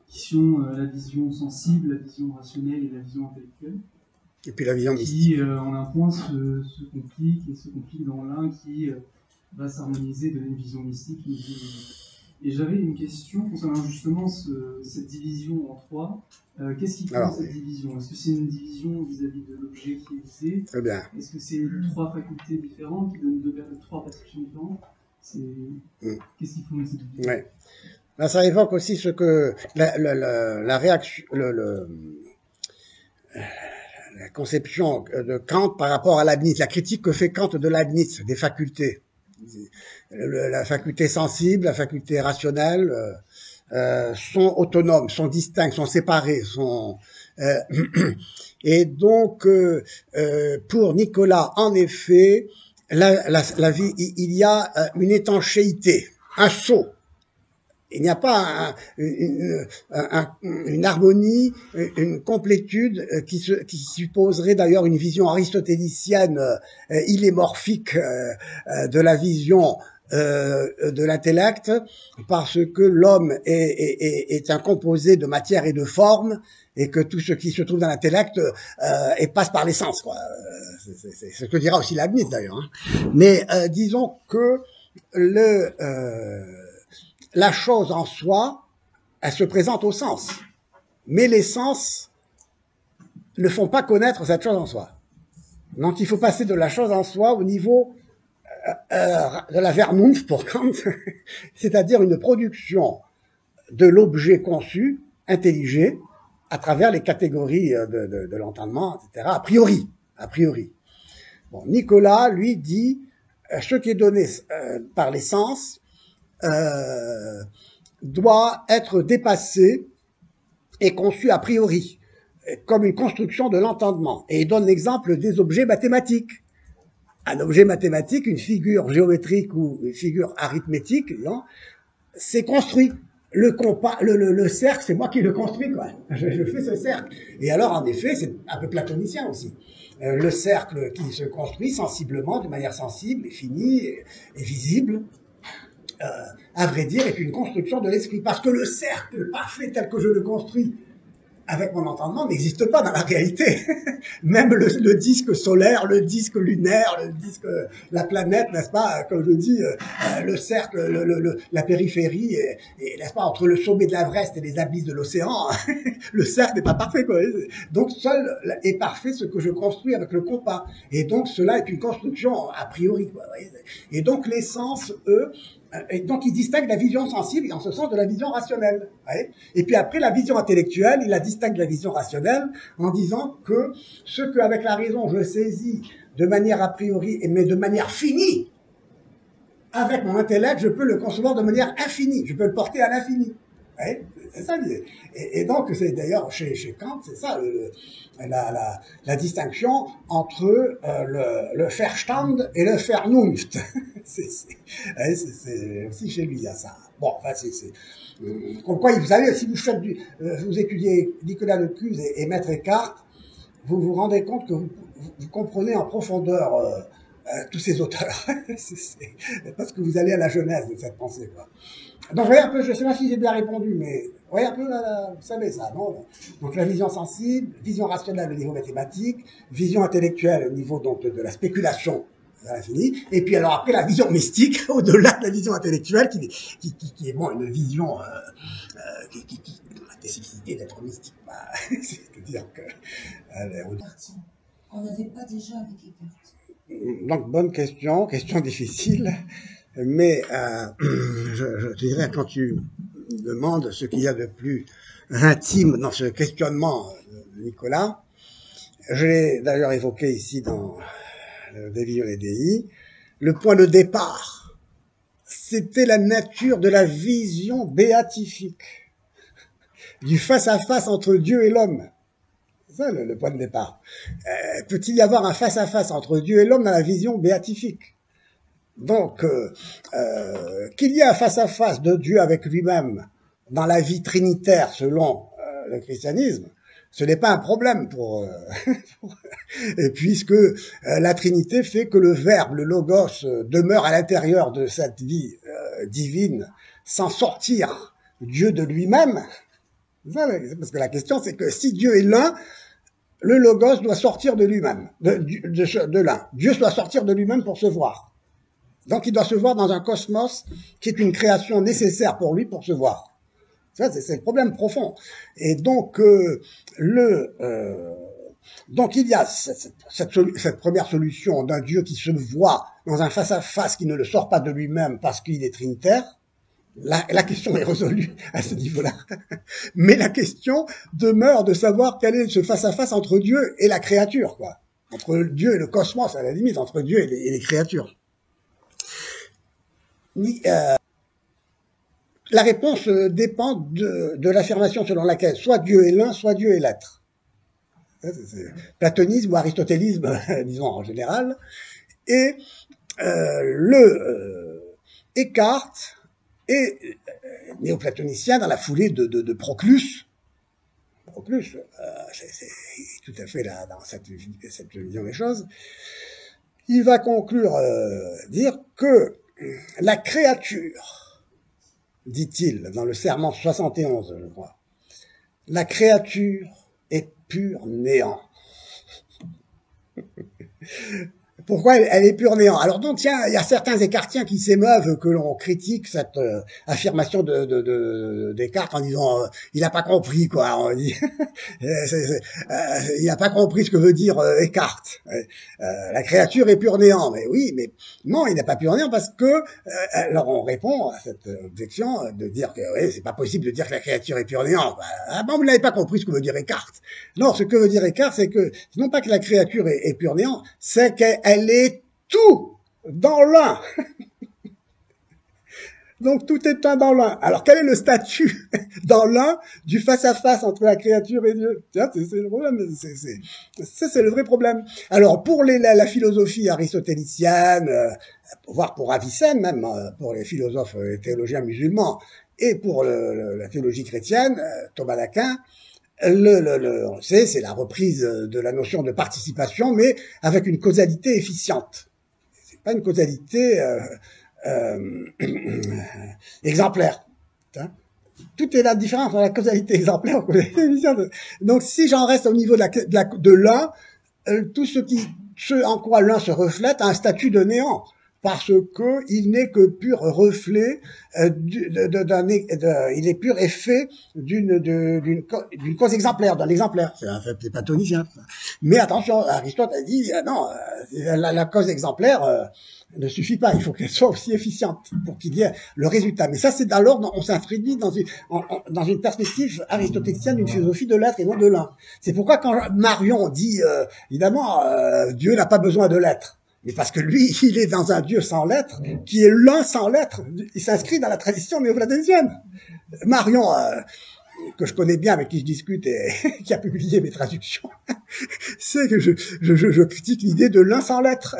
qui sont la vision sensible, la vision rationnelle et la vision intellectuelle. Et puis la vision mystique. Qui, en un point, se complique et se complique dans l'un qui va s'harmoniser de une vision mystique. Et j'avais une question concernant justement cette division en trois. Qu'est-ce qui fait cette division? Est-ce que c'est une division vis-à-vis de l'objet qui est visé? Très bien. Est-ce que c'est trois facultés différentes qui donnent trois perceptions différentes? Qu'est-ce qu'ils font de cette division? Ouais. Là, ça évoque aussi ce que la réaction, la conception de Kant par rapport à Leibniz, la critique que fait Kant de Leibniz, des facultés. La faculté sensible, la faculté rationnelle sont autonomes, sont distinctes, sont séparées, et donc pour Nicolas, en effet, la vie, il y a une étanchéité, un sceau. Il n'y a pas une harmonie, une complétude qui supposerait d'ailleurs une vision aristotélicienne illémorphique de la vision de l'intellect, parce que l'homme est un composé de matière et de forme, et que tout ce qui se trouve dans l'intellect passe par l'essence, quoi. C'est ce que dira aussi Leibniz d'ailleurs. Hein. Mais disons que la chose en soi, elle se présente au sens. Mais les sens ne font pas connaître cette chose en soi. Donc il faut passer de la chose en soi au niveau de la Vernunft pour Kant, c'est-à-dire une production de l'objet conçu, intelligé, à travers les catégories de l'entendement, etc., a priori. Bon, Nicolas, lui, dit ce qui est donné par les sens doit être dépassé et conçu a priori, comme une construction de l'entendement. Et il donne l'exemple des objets mathématiques. Un objet mathématique, une figure géométrique ou une figure arithmétique, c'est construit. Le cercle, c'est moi qui le construis, quoi. Je fais ce cercle. Et alors, en effet, c'est un peu platonicien aussi. Le cercle qui se construit sensiblement, de manière sensible, et fini, et visible, à vrai dire, est une construction de l'esprit. Parce que le cercle parfait tel que je le construis avec mon entendement n'existe pas dans la réalité. Même le disque solaire, le disque lunaire, le disque, la planète, n'est-ce pas, comme je dis, le cercle, la périphérie, et n'est-ce pas, entre le sommet de l'Everest et les abysses de l'océan, le cercle n'est pas parfait, quoi. Donc seul est parfait ce que je construis avec le compas. Et donc cela est une construction a priori, quoi. Et donc les sens, eux, Et donc, il distingue la vision sensible en ce sens de la vision rationnelle. Ouais. Et puis après, la vision intellectuelle, il la distingue de la vision rationnelle en disant que ce qu'avec la raison je saisis de manière a priori, mais de manière finie, avec mon intellect, je peux le concevoir de manière infinie. Je peux le porter à l'infini. Ouais. C'est ça l'idée. Et donc, c'est d'ailleurs, chez Kant, c'est ça, la distinction entre le Verstand et le Vernunft. c'est aussi chez lui, il y a ça. Bon, enfin, comme quoi, vous savez, si vous faites vous étudiez Nicolas de Cuse et Maître Eckhart, vous vous rendez compte que vous comprenez en profondeur tous ces auteurs. Parce que vous allez à la genèse de cette pensée, quoi. Donc, vous voyez un peu, je ne sais pas si j'ai bien répondu, mais vous voyez un peu, vous savez ça, non? Donc, la vision sensible, vision rationnelle au niveau mathématique, vision intellectuelle au niveau donc de la spéculation à l'infini, et puis alors après la vision mystique au-delà de la vision intellectuelle qui est bon une vision qui a la nécessité d'être mystique. Bah, c'est-à-dire que on n'avait pas déjà avec Eckhart. Donc bonne question difficile. Mais je dirais, quand tu demandes ce qu'il y a de plus intime dans ce questionnement de Nicolas, je l'ai d'ailleurs évoqué ici dans De Vivione et Dei, le point de départ, c'était la nature de la vision béatifique, du face-à-face entre Dieu et l'homme. C'est ça le point de départ. Peut-il y avoir un face-à-face entre Dieu et l'homme dans la vision béatifique? Donc, qu'il y ait un face-à-face de Dieu avec lui-même dans la vie trinitaire selon le christianisme, ce n'est pas un problème puisque la Trinité fait que le Verbe, le Logos, demeure à l'intérieur de cette vie divine sans sortir Dieu de lui-même. Parce que la question, c'est que si Dieu est l'un, le Logos doit sortir de lui-même, de l'un. Dieu doit sortir de lui-même pour se voir. Donc, il doit se voir dans un cosmos qui est une création nécessaire pour lui pour se voir. Ça, c'est le problème profond. Et donc, donc il y a cette première solution d'un Dieu qui se voit dans un face-à-face qui ne le sort pas de lui-même parce qu'il est trinitaire. La question est résolue à ce niveau-là. Mais la question demeure de savoir quel est ce face-à-face entre Dieu et la créature, quoi. Entre Dieu et le cosmos, à la limite, entre Dieu et les créatures. La réponse dépend de l'affirmation selon laquelle soit Dieu est l'un, soit Dieu est l'être. C'est platonisme ou aristotélisme, disons en général. Et Eckhart est néoplatonicien dans la foulée de Proclus. Proclus, c'est tout à fait là dans cette vision des choses. Il va conclure, dire que la créature, dit-il dans le Serment 71, je crois, la créature est pur néant. Pourquoi elle est pur néant? Alors donc, tiens, il y a certains écartiens qui s'émeuvent que l'on critique cette affirmation d'Eckhart en disant il n'a pas compris, quoi. On dit il n'a pas compris ce que veut dire Eckhart. La créature est pur néant. Mais oui, mais non, il n'est pas pur néant parce que alors on répond à cette objection de dire que oui, c'est pas possible de dire que la créature est pur néant. Ah bon, vous n'avez pas compris ce que veut dire Eckhart. Non, ce que veut dire Eckhart, c'est que non pas que la créature est pur néant, c'est qu'elle est tout dans l'un. Donc tout est un dans l'un. Alors quel est le statut dans l'un du face-à-face entre la créature et Dieu? C'est le problème. Ça c'est le vrai problème. Alors pour la philosophie aristotélicienne, voire pour Avicenne même, pour les philosophes et théologiens musulmans, et pour la théologie chrétienne, Thomas d'Aquin, on sait, c'est la reprise de la notion de participation, mais avec une causalité efficiente. C'est pas une causalité exemplaire. Hein? Tout est la différence entre la causalité exemplaire et la causalité efficiente. Donc, si j'en reste au niveau de l'un, tout ce en quoi l'un se reflète a un statut de néant. parce que il n'est que pur reflet il est pur effet d'une cause exemplaire, d'un exemplaire. C'est un fait platonicien. Mais attention, Aristote a dit non, la cause exemplaire ne suffit pas, il faut qu'elle soit aussi efficiente pour qu'il y ait le résultat. Mais ça, c'est dans l'ordre, on s'inscrit dans une perspective aristotélicienne d'une philosophie de l'être et non de l'un. C'est pourquoi quand Marion dit, évidemment, Dieu n'a pas besoin de l'être, mais parce que lui, il est dans un Dieu sans l'être, qui est l'un sans l'être. Il s'inscrit dans la tradition néo-platonicienne. Marion, que je connais bien, avec qui je discute et qui a publié mes traductions, c'est que je critique l'idée de l'un sans l'être.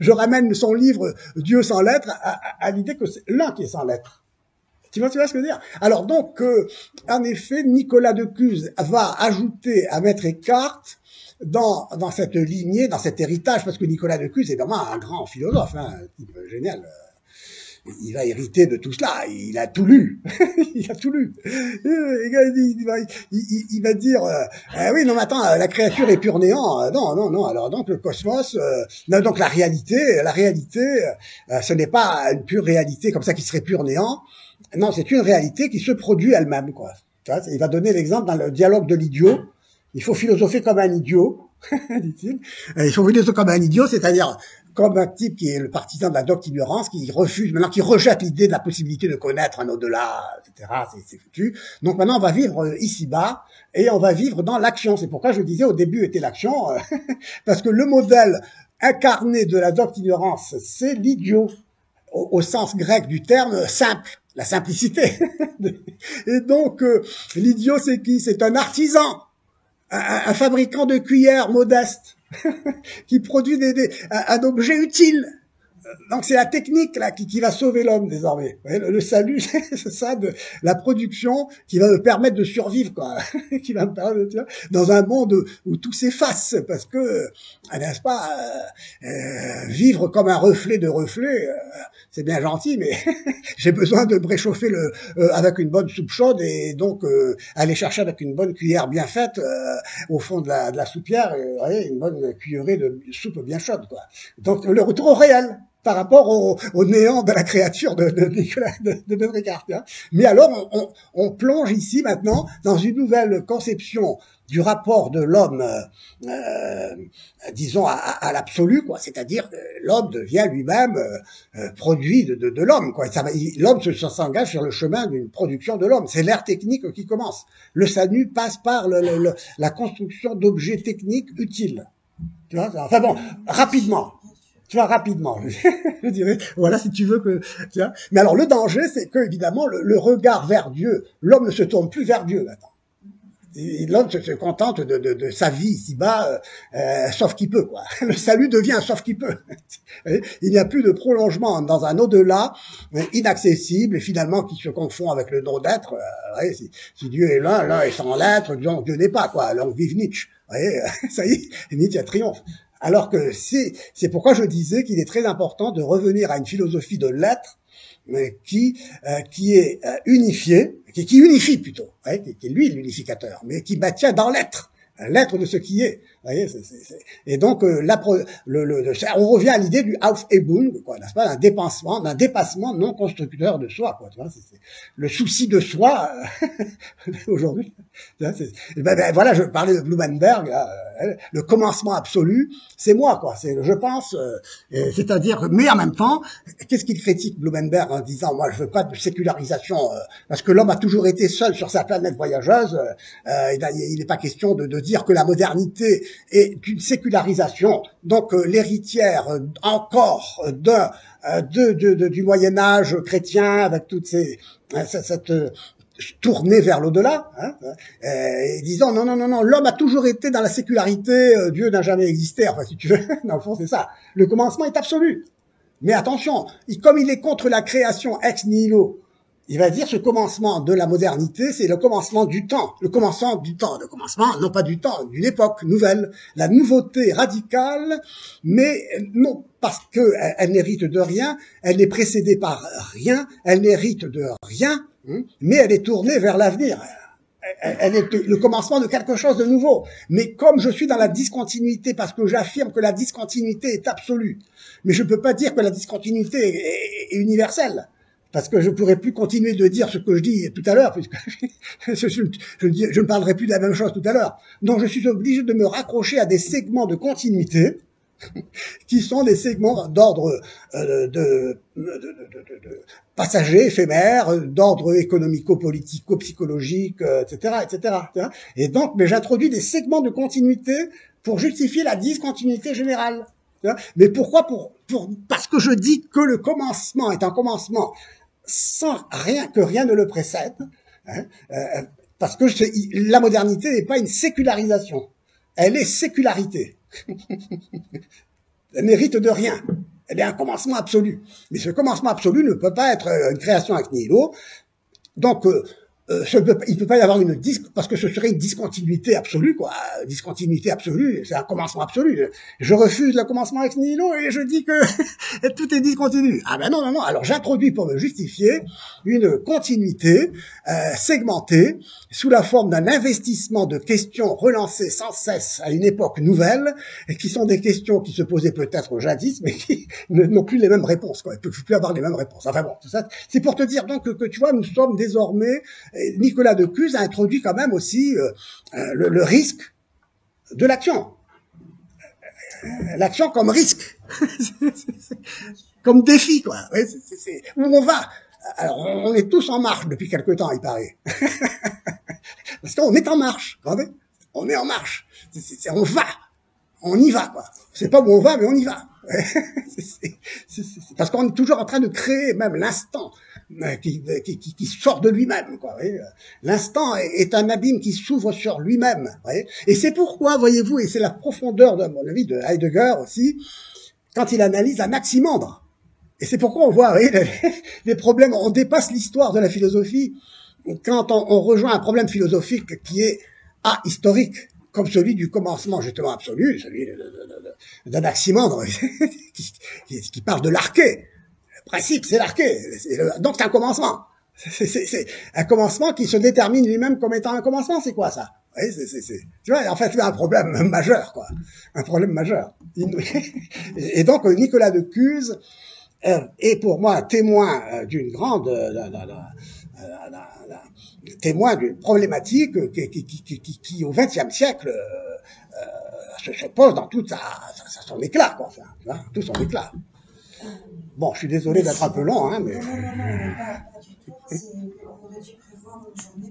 Je ramène son livre Dieu sans l'être à l'idée que c'est l'un qui est sans l'être. Tu vois ce que je veux dire? Alors donc, en effet, Nicolas de Cuse va ajouter à Maître Eckhart dans cette lignée, dans cet héritage, parce que Nicolas de Cuse est vraiment un grand philosophe, un type génial. Il va hériter de tout cela. Il a tout lu. Il a tout lu. Il va dire, oui, non, mais attends, la créature est pur néant. Non. Alors donc le cosmos, donc la réalité, ce n'est pas une pure réalité comme ça qui serait pur néant. Non, c'est une réalité qui se produit elle-même, quoi. Il va donner l'exemple dans le dialogue de l'idiot. Il faut philosopher comme un idiot, dit-il. Il faut philosopher comme un idiot, c'est-à-dire comme un type qui est le partisan de la doctignorance, qui rejette l'idée de la possibilité de connaître un au-delà, etc. C'est foutu. Donc maintenant, on va vivre ici-bas, et on va vivre dans l'action. C'est pourquoi je disais au début était l'action, parce que le modèle incarné de la doctignorance, c'est l'idiot, au sens grec du terme simple, la simplicité. Et donc, l'idiot, c'est qui? C'est un artisan, un fabricant de cuillères modeste, qui produit un objet utile. Donc c'est la technique là qui va sauver l'homme désormais. Vous voyez, le salut, c'est ça, de la production qui va me permettre de survivre, quoi, qui va me permettre, tu vois, dans un monde où tout s'efface, parce que, n'est-ce pas, vivre comme un reflet de reflet, c'est bien gentil, mais j'ai besoin de me réchauffer avec une bonne soupe chaude et donc aller chercher avec une bonne cuillère bien faite au fond de la soupière, vous voyez, une bonne cuillerée de soupe bien chaude, quoi. Donc le retour au réel par rapport au néant de la créature de Maître Eckhart. Hein. Mais alors, on plonge ici maintenant dans une nouvelle conception du rapport de l'homme, disons, à l'absolu, quoi. C'est-à-dire que l'homme devient lui-même produit de l'homme, quoi. L'homme s'engage sur le chemin d'une production de l'homme. C'est l'ère technique qui commence. Le salut passe par la construction d'objets techniques utiles. Tu vois, enfin bon, rapidement. Tu vois, rapidement, je dirais, voilà, si tu veux que, tu vois. Mais alors, le danger, c'est que, évidemment, le regard vers Dieu, l'homme ne se tourne plus vers Dieu, maintenant. L'homme se contente de sa vie ici-bas, sauf qu'il peut, quoi. Le salut devient sauf qu'il peut. Il n'y a plus de prolongement dans un au-delà inaccessible et finalement qui se confond avec le nom d'être. Si Dieu est l'un est sans l'être, donc Dieu n'est pas, quoi. Donc vive Nietzsche. Vous voyez, ça y est, Nietzsche triomphe. Alors que c'est pourquoi je disais qu'il est très important de revenir à une philosophie de l'être qui est unifiée, qui unifie plutôt, qui est lui l'unificateur, mais qui maintient dans l'être de ce qui est. Vous voyez, et donc on revient à l'idée du Aufhebung, quoi, n'est-ce pas, d'un dépassement non constructeur de soi, quoi. Tu vois, c'est le souci de soi aujourd'hui. Voilà, je parlais de Blumenberg, le commencement absolu, c'est moi, quoi. Je pense, c'est-à-dire, mais en même temps, qu'est-ce qu'il critique Blumenberg en disant, moi, je veux pas de sécularisation, parce que l'homme a toujours été seul sur sa planète voyageuse. Il n'est pas question de dire que la modernité est une sécularisation, donc l'héritière encore du Moyen Âge chrétien avec toute cette tournée vers l'au-delà, disant non, l'homme a toujours été dans la sécularité, Dieu n'a jamais existé, enfin si tu veux, dans le fond c'est ça. Le commencement est absolu. Mais attention, comme il est contre la création ex nihilo, il va dire ce commencement de la modernité, c'est le commencement du temps, le commencement, non pas du temps, d'une époque nouvelle, la nouveauté radicale, mais non parce qu'elle n'hérite de rien, elle n'est précédée par rien, elle n'hérite de rien, mais elle est tournée vers l'avenir. elle est le commencement de quelque chose de nouveau. Mais comme je suis dans la discontinuité, parce que j'affirme que la discontinuité est absolue, mais je ne peux pas dire que la discontinuité est universelle, parce que je ne pourrais plus continuer de dire ce que je dis tout à l'heure, puisque je ne parlerai plus de la même chose tout à l'heure. Donc je suis obligé de me raccrocher à des segments de continuité, qui sont des segments d'ordre passager, éphémère, d'ordre économico-politico, psychologique, etc., etc. Et donc, mais j'introduis des segments de continuité pour justifier la discontinuité générale. Mais pourquoi? Parce que je dis que le commencement est un commencement sans que rien ne le précède, parce que la modernité n'est pas une sécularisation, elle est sécularité. Elle mérite de rien. Elle est un commencement absolu. Mais ce commencement absolu ne peut pas être une création ex nihilo. Donc, il ne peut pas y avoir parce que ce serait une discontinuité absolue, quoi. Discontinuité absolue, c'est un commencement absolu. Je refuse le commencement ex nihilo et je dis que tout est discontinu. Ah ben non, non, non. Alors j'introduis pour me justifier une continuité segmentée sous la forme d'un investissement de questions relancées sans cesse à une époque nouvelle, et qui sont des questions qui se posaient peut-être jadis, mais qui n'ont plus les mêmes réponses, quoi. Ils ne peuvent plus avoir les mêmes réponses. Enfin bon, tout ça, c'est pour te dire donc que tu vois, nous sommes désormais, Nicolas de Cuse a introduit quand même aussi le risque de l'action. L'action comme risque, comme défi, quoi. Ouais, où on va. Alors, on est tous en marche depuis quelque temps, il paraît. Parce qu'on est en marche, vous savez. On est en marche. On va. On y va, quoi. C'est pas où on va, mais on y va. Parce qu'on est toujours en train de créer même l'instant qui sort de lui-même, quoi. L'instant est un abîme qui s'ouvre sur lui-même. Et c'est pourquoi, voyez-vous, et c'est la profondeur, de mon avis, de Heidegger aussi, quand il analyse Anaximandre. Et c'est pourquoi on voit les problèmes, on dépasse l'histoire de la philosophie quand on rejoint un problème philosophique qui est historique, comme celui du commencement justement absolu, celui d'Anaximandre, qui parle de l'arché. Le principe, c'est l'arché. Donc c'est un commencement. C'est un commencement qui se détermine lui-même comme étant un commencement. C'est quoi ça? Oui, tu vois, en fait, c'est un problème majeur, quoi. Un problème majeur. Et donc, Nicolas de Cuse est pour moi témoin d'une grande témoin d'une problématique qui au XXe siècle se pose dans toute son éclat, quoi. Enfin, tout son éclat. Bon, je suis désolé d'être un peu long, hein, mais... Non, pas du tout. On aurait dû prévoir une journée.